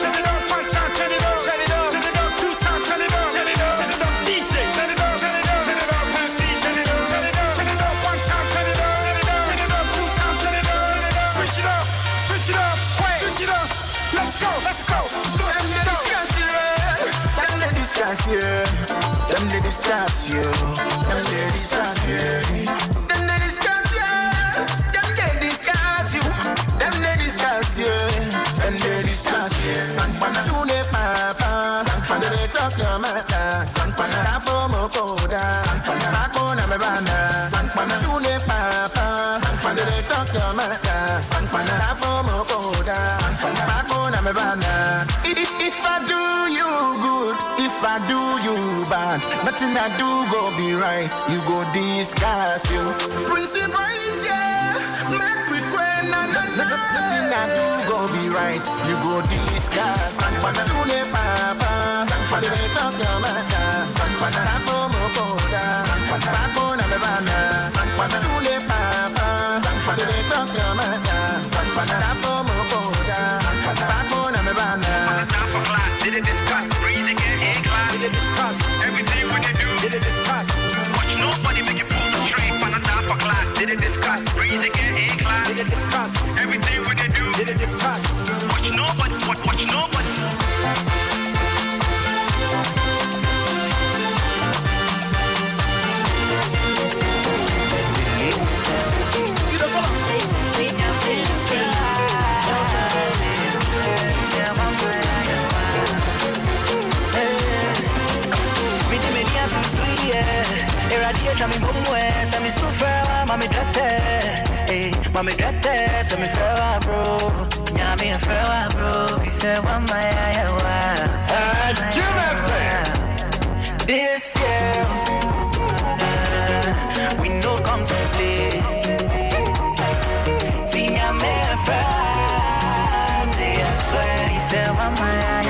Turn it up, one time, turn it up, turn it up, turn it up, two times, turn it up, turn it up, turn it up, DJ, turn it up, turn it up, turn it up, MC, turn it up, turn it up, turn it up, one time, turn it up, turn it up, turn it up, two times, turn it up, switch it up, switch it up, switch it up. Let's go, let's go. Them they discuss you. Them they discuss you. Them they discuss you. Them they discuss you. Them they discuss you. Them they discuss you. Them they discuss you. Them they discuss you. Sampana shune papa. Sampana de talk your mata. Sampana hafomo koda. Sampana hakona mebana. Sampana shune papa. Sampana de talk your mata. Sampana hafomo koda. If I do you good, if I do you bad, nothing I do go be right. You go discuss you. Principle, yeah, make we quit, nothing I do go be right. You go discuss. Sampana shune papa, sampana de talk your mata, sampana hafomo koda, sampana pakona mebana, sampana shune papa, sampana de talk your mata, sampana hafomo koda, sampana pakona mebana. Did it discuss? Breathe again, A class. Did it discuss? Everything what they do. Did it discuss? Watch nobody make you pull the string. Panada for class. Did it discuss? Breathe again, A class. Did it discuss? Everything what they do. Did it discuss? Watch nobody. Watch nobody. Irradiate mi mumwe, se mi sufre, mami drete, mami drete, se mi frewa bro, nyami frewa bro, we say one my this year, we no come to play. See nyami frewa, I swear, he said one my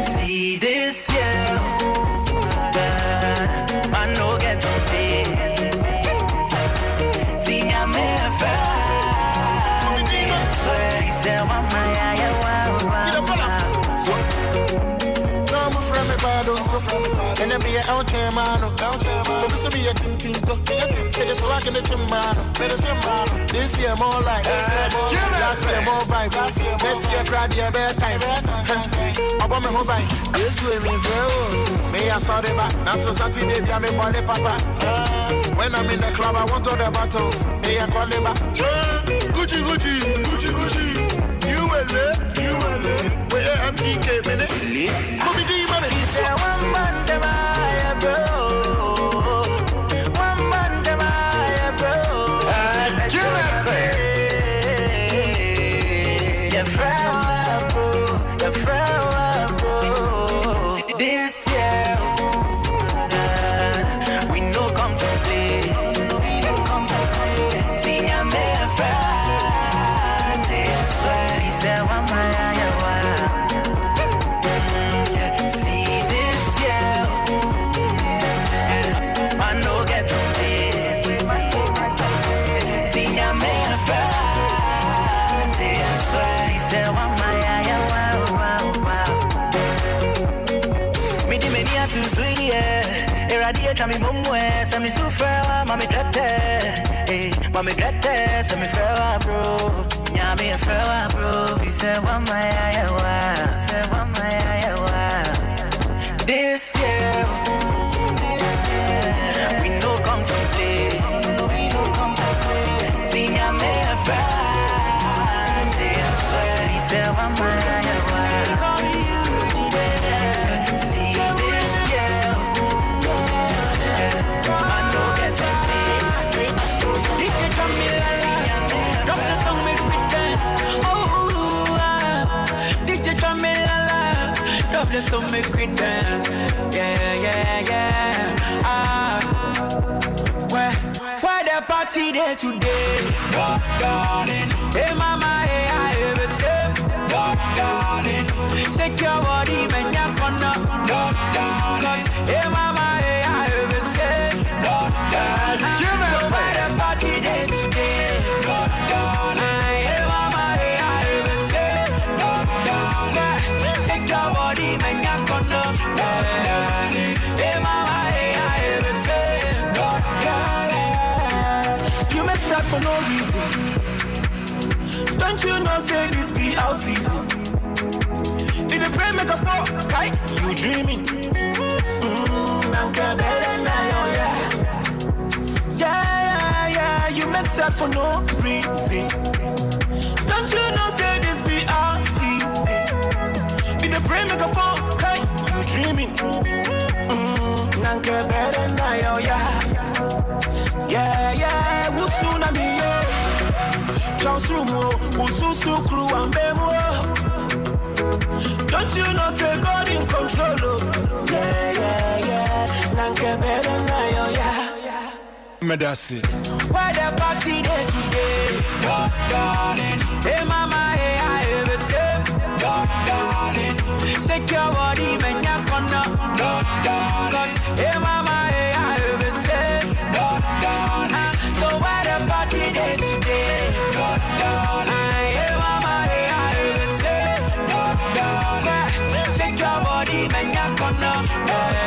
see this year. I no get to pay. See, I'm a friend. I swear, he said, "One my I'm a friend, and then be out here, man. But this will be a tin. So I can let him man. This year more like last year more vibes. Next year crowd year bedtime. About me mobile. This way me very. Me I saw the back. Now so Saturday be me body papa. When I'm in the club, I want all the bottles. Hey, I call it back. Gucci, Gucci, Gucci, Gucci. You will where MDK, man. Mommy, do you want it? He said, one man, the Maya, bro. One man, the Maya, bro. Your friend, bro. Your friend, bro. This year, we know come to play. We know come to play. See, I'm a friend. I swear, he said, one man. Chami mumwe, sami sufrewa, mami drete, mami drete, sami frewa bro, nyami frewa bro. He said one my ayawa. This year, we know come to play, see nyami frewa, I swear. He said one my ayawa. So make we dance, yeah. Where the party there today? Darling, hey mama, hey I ever say, darling, shake your body, man, you're gonna, darling, hey mama, hey I ever say, darling, so where the party there today? Darling, hey mama, hey I ever say, darling, shake your body, man, you're gonna, darling, hey mama, hey I ever say, darling, you messed up for no reason. Don't you know, say this be our season? Did the pray make a fall? Kite, you dreaming? Yeah, you messed up for no reason. Don't you know, say this be our season? Did the pray make a fall? Kite, you dreaming? Yeah, who's soon I mean, don't you know say God in control? Yeah. Nanke better now, yeah. Medasi. Why the party day today? Darling. Hey mama, hey I ever say, darling. Shake your body, man, you're gonna, darling. Hey mama, hey I ever say, darling. So why the party day today? Darling. Hey mama, hey I ever say, darling. Shake your body, man, you're gonna,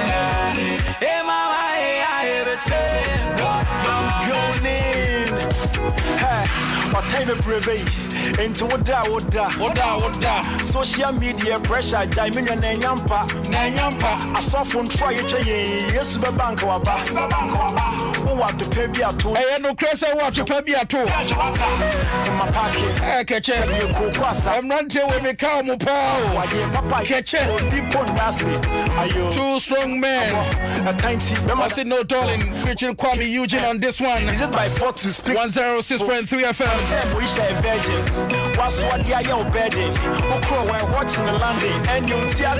darling. Hey mama, hey I ever say, what time of brave into what da. Social media pressure, Jamin and Nanyampa. I saw from try it, yes, the bank or what to pay me at two. I no crazy what to pay me at two. In my pocket, I catch it. I'm not here with me, cow, Papa, catch it. Two strong men. A tiny, I said no, darling. Featuring Kwame Eugene on this one. Is it by 4 to speak? 106.3 FM. We share virgin. What's what you are bedding? We're watching the landing. And you tear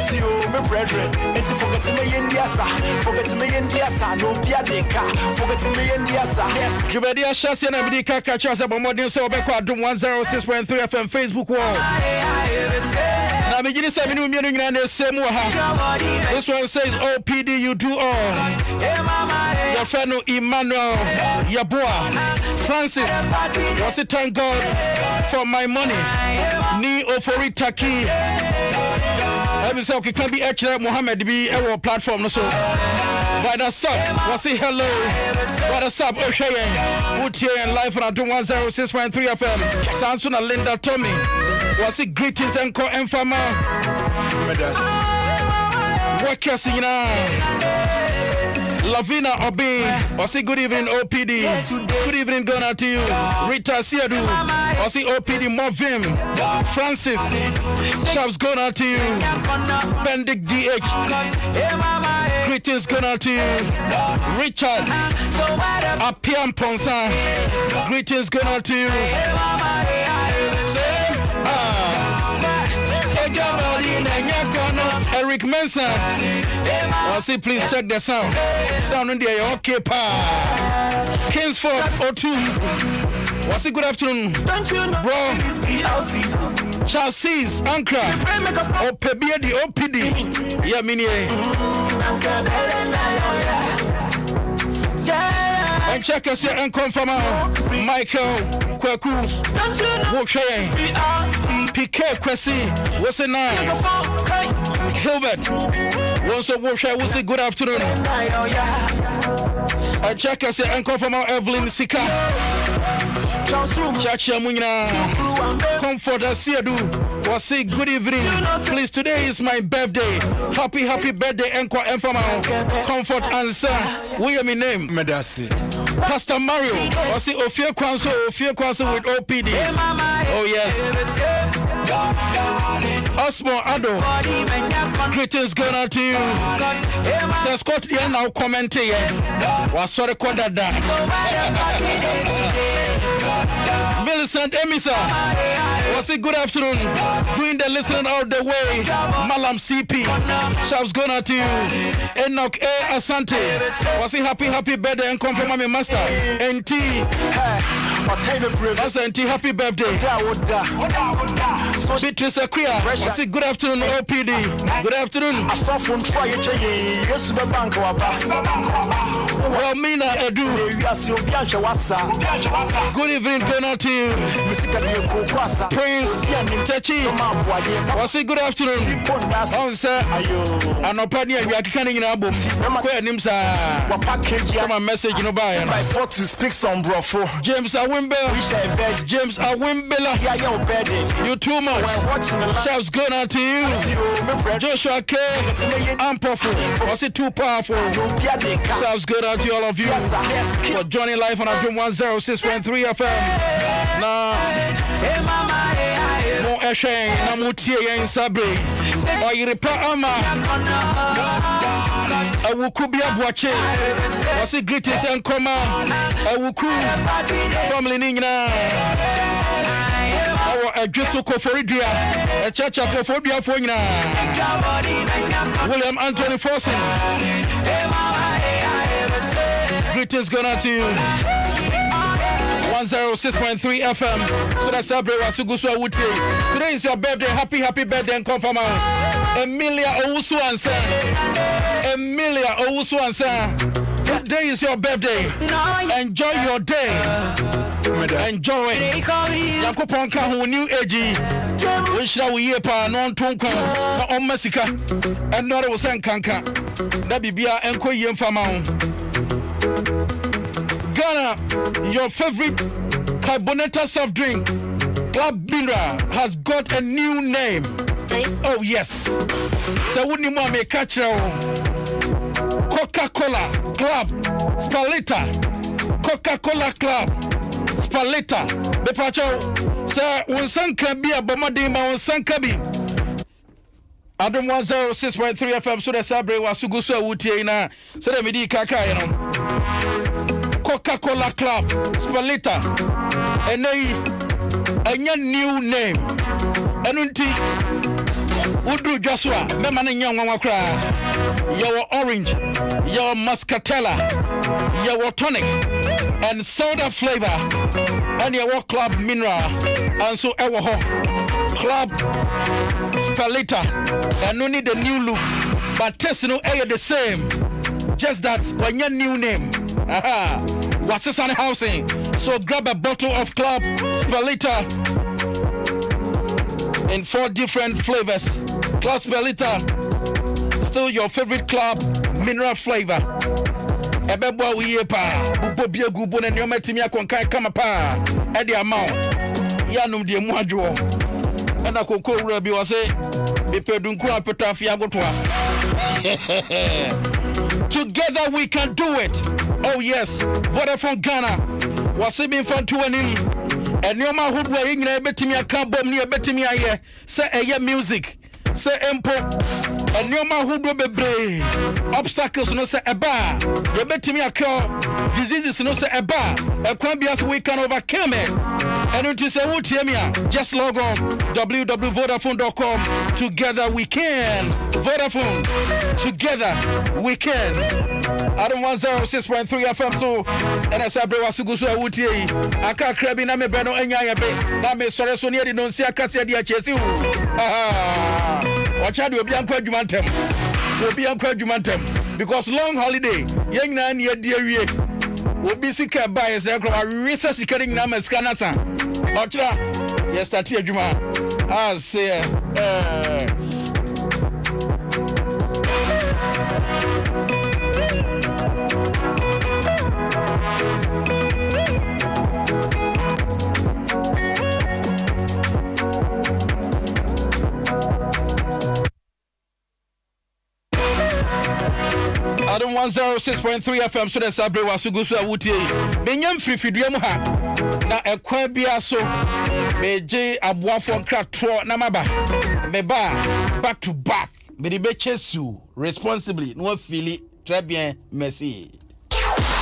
my brethren. It's forget me in the asa. Forget me in the asa. No piadeka. Forget me in the asa. Yes. Kibedia Shasi and Abidika catch us about modern so back 106.3 FM Facebook wall. Now beginning 7 million and the same one. This one says OPD you do all. Your friend Emmanuel Yaboa Francis was it thank God for my money. Ni Ofori Taki. Let me say okay can be actually Mohammed be our platform so. By the sub, was it hello? By the sub, okay, good here and live on 106.3 FM. Sansuna Linda Tommy. Was it greetings and call and farmer? Workers in Lavina Obi, I say good evening OPD. Good evening going out to you. Rita Siadu, I say OPD Movim. Francis, Shabs going out to you. Bendict DH, greetings going out to you. Richard, Apiam Ponsa, greetings going out to you. Eric Mensa, I say please check the sound. Sound in there, okay, pa. Kingsford O2. What's it? Good afternoon, bro. Chelsea's Ankara. Opebia the OPD. Yeah, mini. And check us here and confirm Michael Kwaku. Okay. PK Kwesi. What's the name? Hilbert. Once a workshop, we'll say good afternoon. And check us here and confirm Evelyn Sika. Chacha Munina. Comfort Asiadu. We'll say good evening. Please, today is my birthday. Happy birthday, Encore Informal. Comfort answer. What is my name? Medasi. Pastor Mario. We'll say Ophir Kwanso with OPD. Oh, yes. Osmo Ado, greetings going out to you. Says Scott here now commenting. Was sorry Kodada. Millicent Emisa, was it good afternoon? Doing the listening out the way. Malam CP, Shabs going out to you. Enoch A. Asante, was it happy birthday and confirm my master. NT, that's NT, happy birthday. Beatrice Akria, was it good afternoon OPD? Good afternoon. Well, Mina Edu. Good evening, going out to you. Prince Techi. Was it good afternoon? Oh, sir. I'm not planning to be in album. Come on, message, you know, by. I thought to speak some bro. James Awimbela. James Awimbela. You too much. Shouts going out to you. Joshua K. I'm powerful. Was it too powerful? Shouts going out to all of you for joining live on Adum 106.3 FM. Now, Mo Eshe, Namutie in Sabre, Oyiripa Ama, Awukubia Buache, was it greetings and Koma, Awuku, family Nina. A Jesu Koforidria, a church of Koforia Foina, William Anthony Forson. Greetings going out to you. 106.3 FM. So that's Sabre Wasuguswa Wuti. Today is your birthday. Happy birthday and confirm. Emilia Owusu Ansa. Emilia Owusu Ansa. Today is your birthday. Enjoy your day. Enjoy it. Yakupon ka hu new age. We shall we pa non tonko na ommasika. And no was kanka. Na bibia enko yem fama. Ghana, your favorite carbonated soft drink, Club Mineral, has got a new name. Oh yes. So wouldn't you want me catch Coca-Cola Club Spalita. Coca-Cola Club Spalita. The pacho, sir, one son can be a bomadima, one son can be. Adam 106.3 FM, so the Sabre was Sugusa Wutina. So the Midi Kaka, you know. Coca-Cola Club Spalita. And a new name. And Udu Joshua, Memman Young Wakra, your orange, your muscatella, your tonic, and soda flavor, and your Club Mineral, and so our Club Spalita, and no need a new look, but taste no air the same. Just that when your new name, what's this on housing? So grab a bottle of Club Spalita in 4 different flavors. Club Spalita, still your favorite Club Mineral flavor. Ebebo we pa, bubobia gubo na nyoma timi akonkan kama pa. E de amount. Ya num de mu adwo. E na kokko wura bi wo se be pedunku apeta afia gotoa. Together we can do it. Oh yes, Vodafone Ghana was being fun to an in. And no matter who were in a betting a car bomb near betting me a say a music, say empo. And no matter who will be brave. Obstacles no say a bar. You betting me a car. Diseases no say a bar. A Quambias we can overcome it. And it is a wood just log on www.vodafone.com. Together we can. Vodafone. Together we can. I don't want 06.3 FM so and I said Wasugusu Awuti. I can't crab in a me brano and yabe. That may sorry so near the non see a cassia dia chesi. Watch out will be unquajumantem. Will be unquajumantem. Because long holiday, young man year dear ye. Will be sick by a circle of research carrying numbers canasa. Otra, yes, that's here, Juma. I say, I don't want 06.3 FM so that's Abre Wasugusu Awuti. Benyam Frifiduam ha. Na ekwa bia so. Meje aboafo kratro na maba. Meba back to back. Me de be chesu responsibly. No feel très bien. Merci.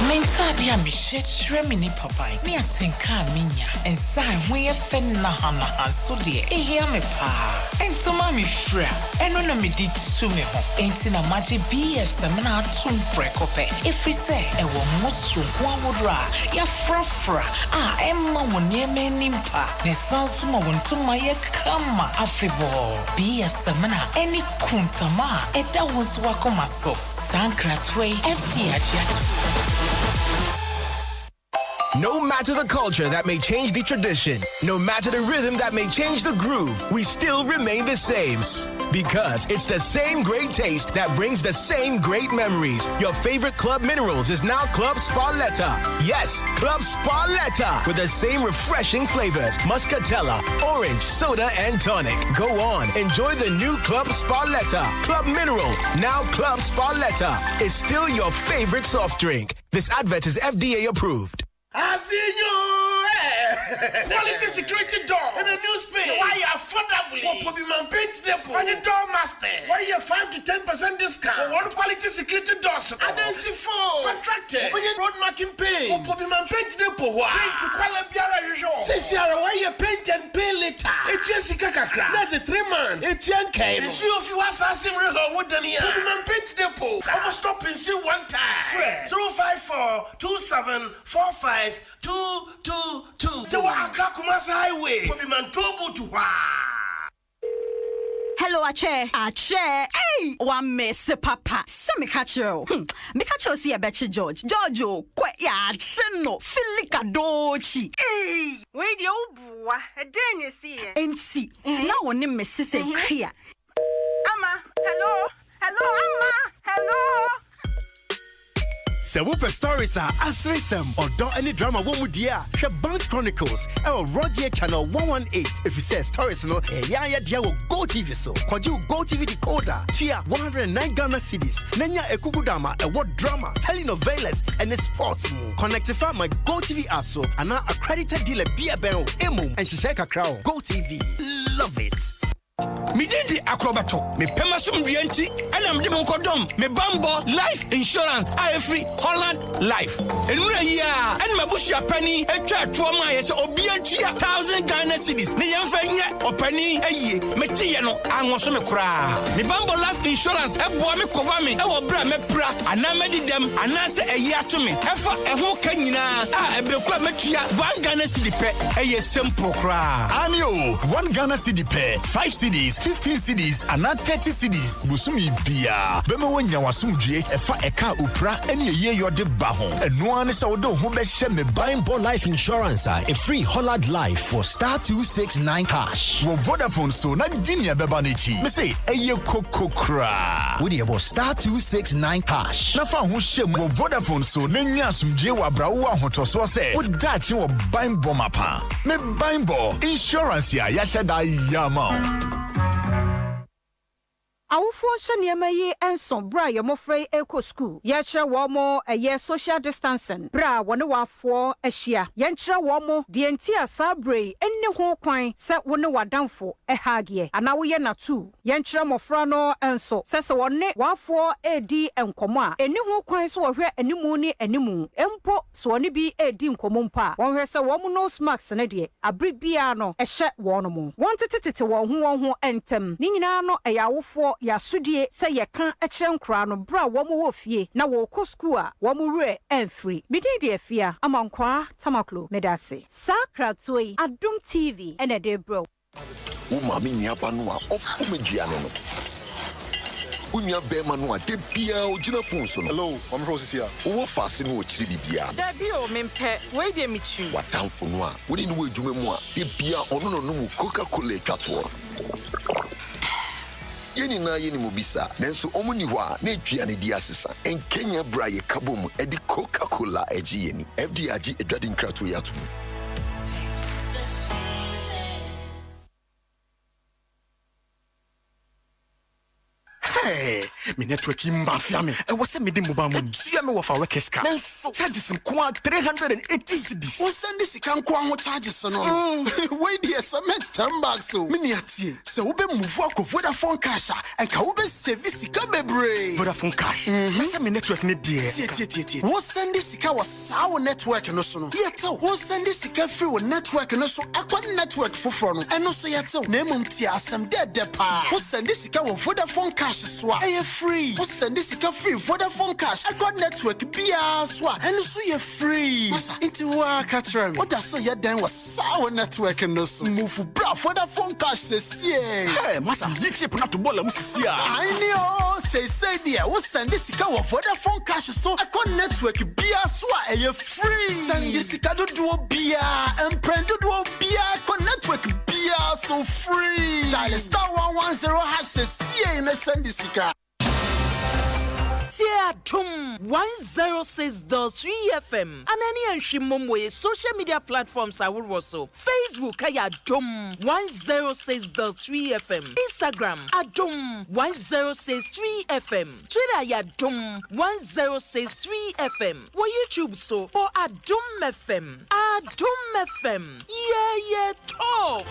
Mensa dia mi shechre mini papa ni atenka minya ensa ho ye fen na hana so de ehia me pa entoma mi fra eno na me di tu me ho enti na maje BSM na atum prekope efri se e wo mosu ho awodra ya frafra emma woni me nimpa ne sanso ma wontuma ye kama afebo BSM na eni kuntama eda wonso wakoma so sankratwe FD ajiatu. No matter the culture that may change the tradition, no matter the rhythm that may change the groove, we still remain the same. Because it's the same great taste that brings the same great memories. Your favorite Club Minerals is now Club Sparletta. Yes, Club Sparletta with the same refreshing flavors: muscatella, orange, soda, and tonic. Go on, enjoy the new Club Sparletta. Club Mineral, now Club Sparletta, is still your favorite soft drink. This advert is FDA approved. I see you. Quality security door in a new space. Why you affordably? What be man paint depot? And the door master. Why you 5 to 10% discount? One quality security doors. And then see four contracted. When you road marking paint. What be man paint depot? Why? Paint to quality usual. Say why you paint and pay later? It's Jessica Kakra. That's the 3 months. It's young came. See if you want something real wooden here. What be man paint depot? I will stop and see one time. 054 2745 222. So Kumasi Highway. Hello, Ache. Hey, one miss papa. Some catcher. Me catcher see a betcha George. Giorgio, quite ya, chino, Filica dochi. Hey, wait, you boy, a den you see. And see, now one name Mrs. Clear. Amma, hello, Amma, hello. Se wopɛ stories a asresem ɔdɔ any drama wo mu dia hwɛ Bounce Chronicles Roger channel 118 if you say stories no ya dia wo Go TV so kwaji Go TV decoder tia 109 Ghana cedis nanya ekugudama what drama telenovelas and sports mu connectify my Go TV app so ana accredited dealer bia ben emu and she share kakra Go TV love it. Me dindi akrobato me pema sumduanti ana me dem kodom me bambo life insurance free Holland life enura yi a ana mabushia pani atwa atwo ma yese obiantua 1000 Ghana cedis ne yemfa nya opani aye metiye no anwoso me kura me bambo life insurance eboa me cover me e wo bra me pra ana medidem ana se ayi ato me efa eho ka nyina a ebreku metua 1 Ghana cedi pe aye simple kura anio 1 Ghana cedi pe 5 cedis 15 cedis and not 30 cedis. Busumi bia. Bema wanya wasumdue efa eka upra eni ye yode baho. Eno ane sa wodo ho be hye me Bimbo life insurance a free Holland life for *269 hash. Wo Vodafone so na dinia beba nechi. Me say eye kokokra. Wo de bo *269 hash. Na fa ho hye wo Vodafone so na nya asumdue wa bra wo ahotoso se. Wo dachi wo Bimbo mapa. Me Bimbo insurance ya hye da yama. Sukufo shaniema yi enso bra yomofrey eko school. Yetre womo eye social distancing. Bra wone wafo ehia. Yentre womo die enti asabre enne ho kwan se wone wadamfo ehage. Ana wo ye na tu. Yentre mofra no enso se wone wafo edi enkomo a eni ho kwan so wo hwe animu ni animu. Empo so wone bi edi nkomo mpa. Won hwe se womo nose mask ne de abribia no ehye wono mo. Won tititi won ho entem. Ni nyina no eyawofo ya sudie se ye kan ekire nkra no bra womo wo fie na wo ko school a womo re enfree. Bidi de afia amankwa tamaklo medase. Sakra toyi Adum TV ene de bro. Umami nyaba no a ofu meduane no. Unya bema no a de bia ogina phone so no. Hello, I'm Rosisia. Wo fase no ochiri bibia. Da bi o mempe, we de mitu. Wadamfo no a, wo ni no adwuma mu a, de bia ono no mu Coca-Cola twato. Yeni na yeni mobisa, nenso omuni hwa na eduane di asesa. En Kenya bra ye kabom edi Coca-Cola eji yeni. FDAG edwade nkrato yatu. Hey, me network imbafia me. E wose me di mobile money. Tua me wo fa workers car. Nanso charges nko 380 cedis. Wo send this kan ko ho charges no. Wait there cement 10 bags so. Me ni atie. Se wo be move akọ Vodafone cash and ka wo be service ka bebre. Vodafone cash. Me me network ni die. Tie. Wo send this ka wo sawo network no so no. Yetew. Wo send this ka free wo network no so akwa network foforo no. Eno so yetew. Na emum tie asem de pa. Wo send this ka wo Vodafone cash so a free. Wo send this ka free Vodafone cash. Akwa network bia so eno so ye free. Masa inti wa ka try me. What so ye dan was sawo network no so. Move bra Vodafone cash se Hey, masa lick shape na to bola musisi a. I know say there. Wo send this ka wo Vodafone cash so akwa network bia so a free. Send this ka do bia emprend do bia akwa network bia so free. Dial *110# se na send this ka. Tia Dum 106.3 FM. Anani Anshimomwe social media platforms are so. Facebook aya Dum 106.3 FM. Instagram Adum 106.3 FM. Twitter aya Dum 106.3 FM. Wo YouTube so for Adum FM. Adum FM. Yeah, tough.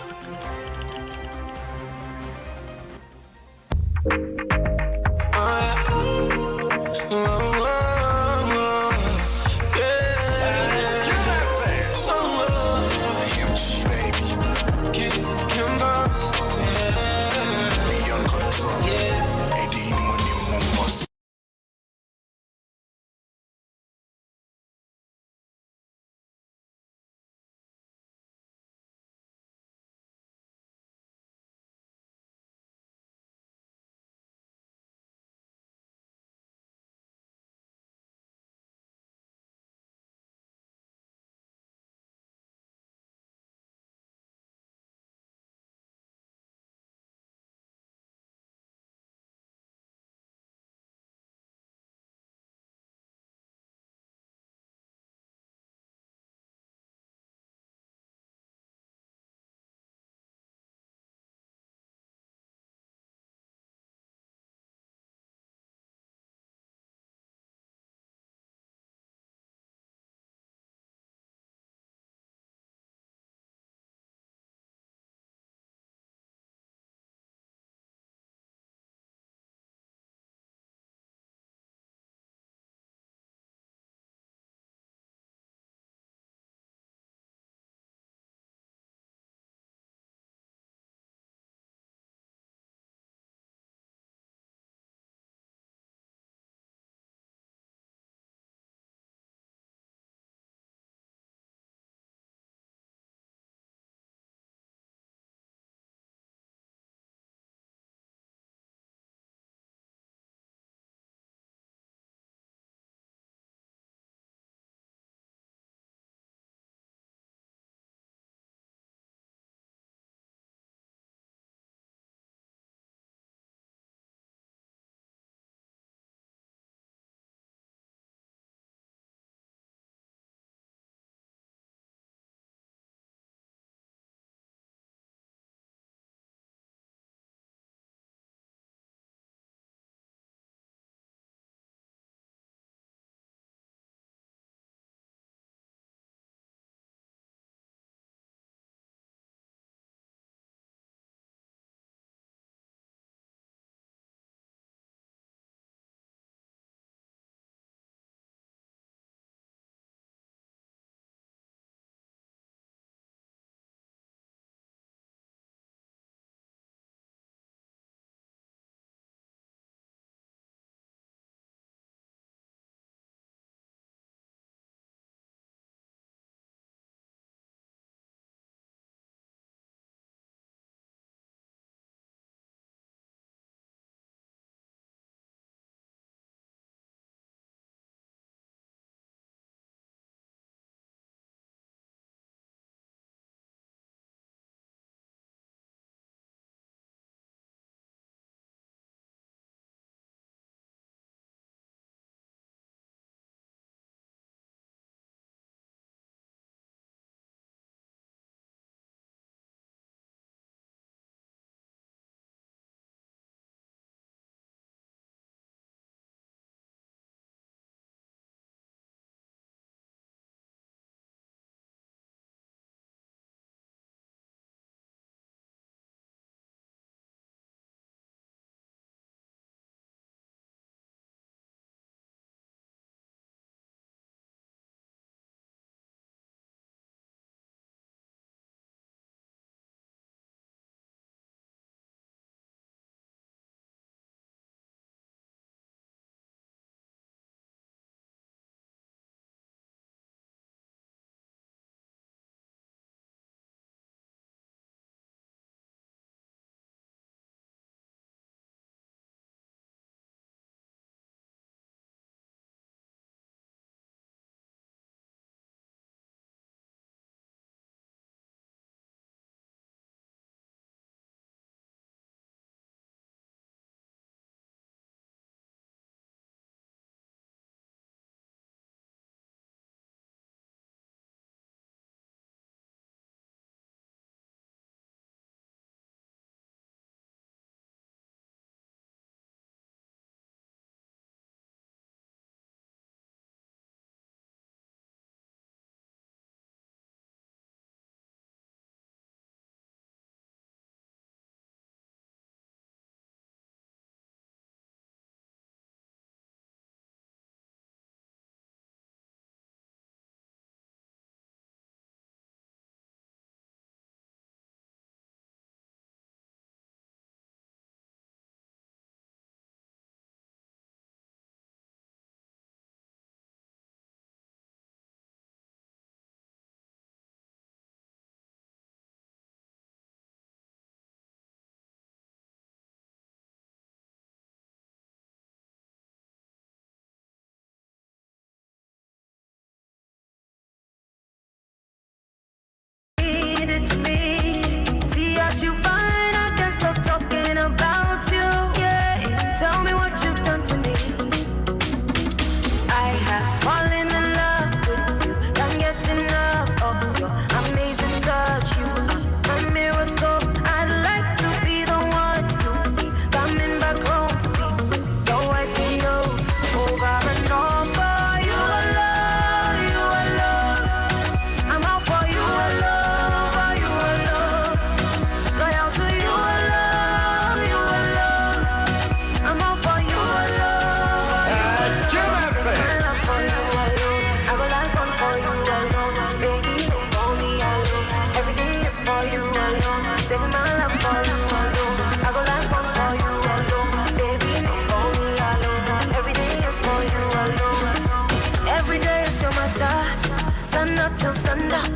Sun up till sundown.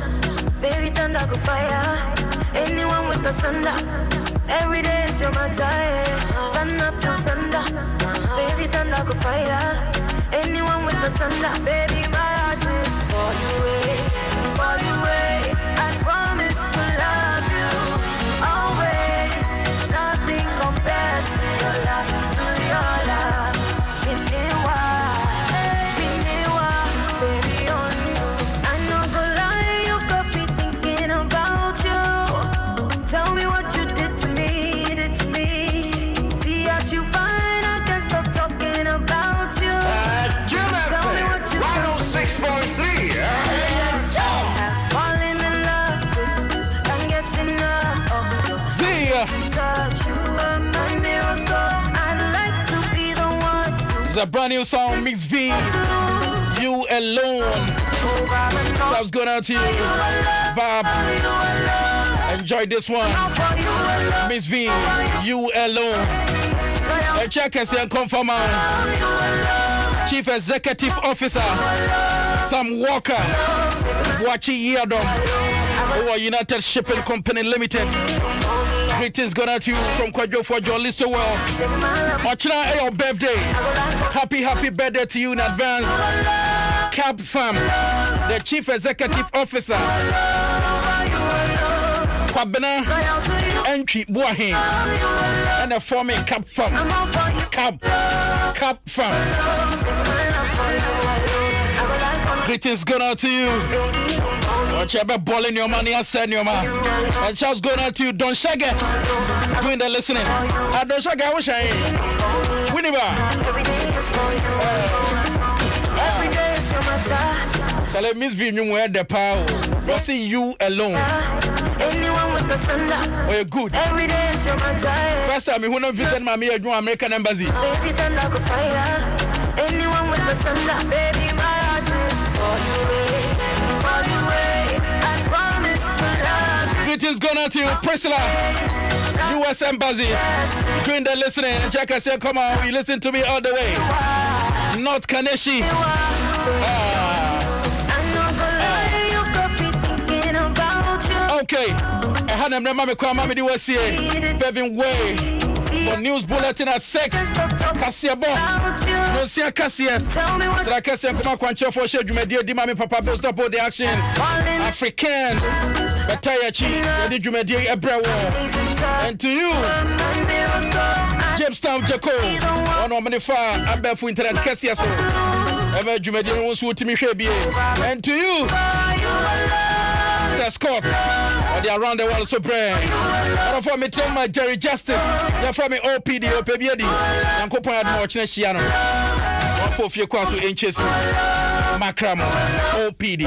Baby, thunder go fire. Anyone with the thunder. Every day is your matter. Sun up till sundown. Baby, thunder go fire. Anyone with the thunder. Baby, my heart is for you. For you. I promise to love you always. Nothing compares to your love, to your love. Miniwa, baby, only you. I know the lie, you got me thinking about you. Tell me what you did to me. See as you find, I can't stop talking about you. Tell me what you did. 106.3. Falling in love with you, can't get enough of you. Touch you, my miracle. I'd like to be the one. It's a brand new song, Mix V. You Alone. Sounds good out to you, Bob. Enjoy this one. Miss V, You Alone. A check and say confirm. Chief Executive Officer Sam Walker. Wachi Yadom. United Shipping Company Limited. Greetings going out to you from Kwadjo for John Listo Well. Ochina, your birthday. Happy birthday to you in advance. Cab Farm, the Chief Executive Officer. Kwabena Entry Buahin. And the forming Cab Farm. Cab Farm. Greetings going out to you. Watch you ever balling your money and send your man. And shouts going out to you, Don Shaggy. Doing the listening. Don Shaggy, I wish I ain't. Winnie so let me view you where the power. I see You Alone. Anyone with the thunder. Oh, you're good. Every day is your matter. First time you visit my American embassy. Baby, thunder go fire. Anyone with the thunder. Baby, my heart is for you. I promise to love you. Greetings going out to you, Priscilla. US Embassy. Doing the listening. Jack, I said, come on, you listen to me all the way. Not Kaneshi. Okay. I had them remember me come me do say Bevin Way for news bulletin at 6. Kasia bo. No see Kasia. So I Kasia come kwanche for share dwumadi di mama papa best up the action. African. Betaya chi the dwumadi ebrewo. And to you James Town Jaco. Ono many far abefu internet Kasia so. Ever dwumadi no so timi hwe bie. And to you Scott, they are around the world so brave. And for me, tell my Jerry Justice, they're from me OPD, OPBD, and Copa Watching Shiano. One for few quasu inches, Macram, OPD.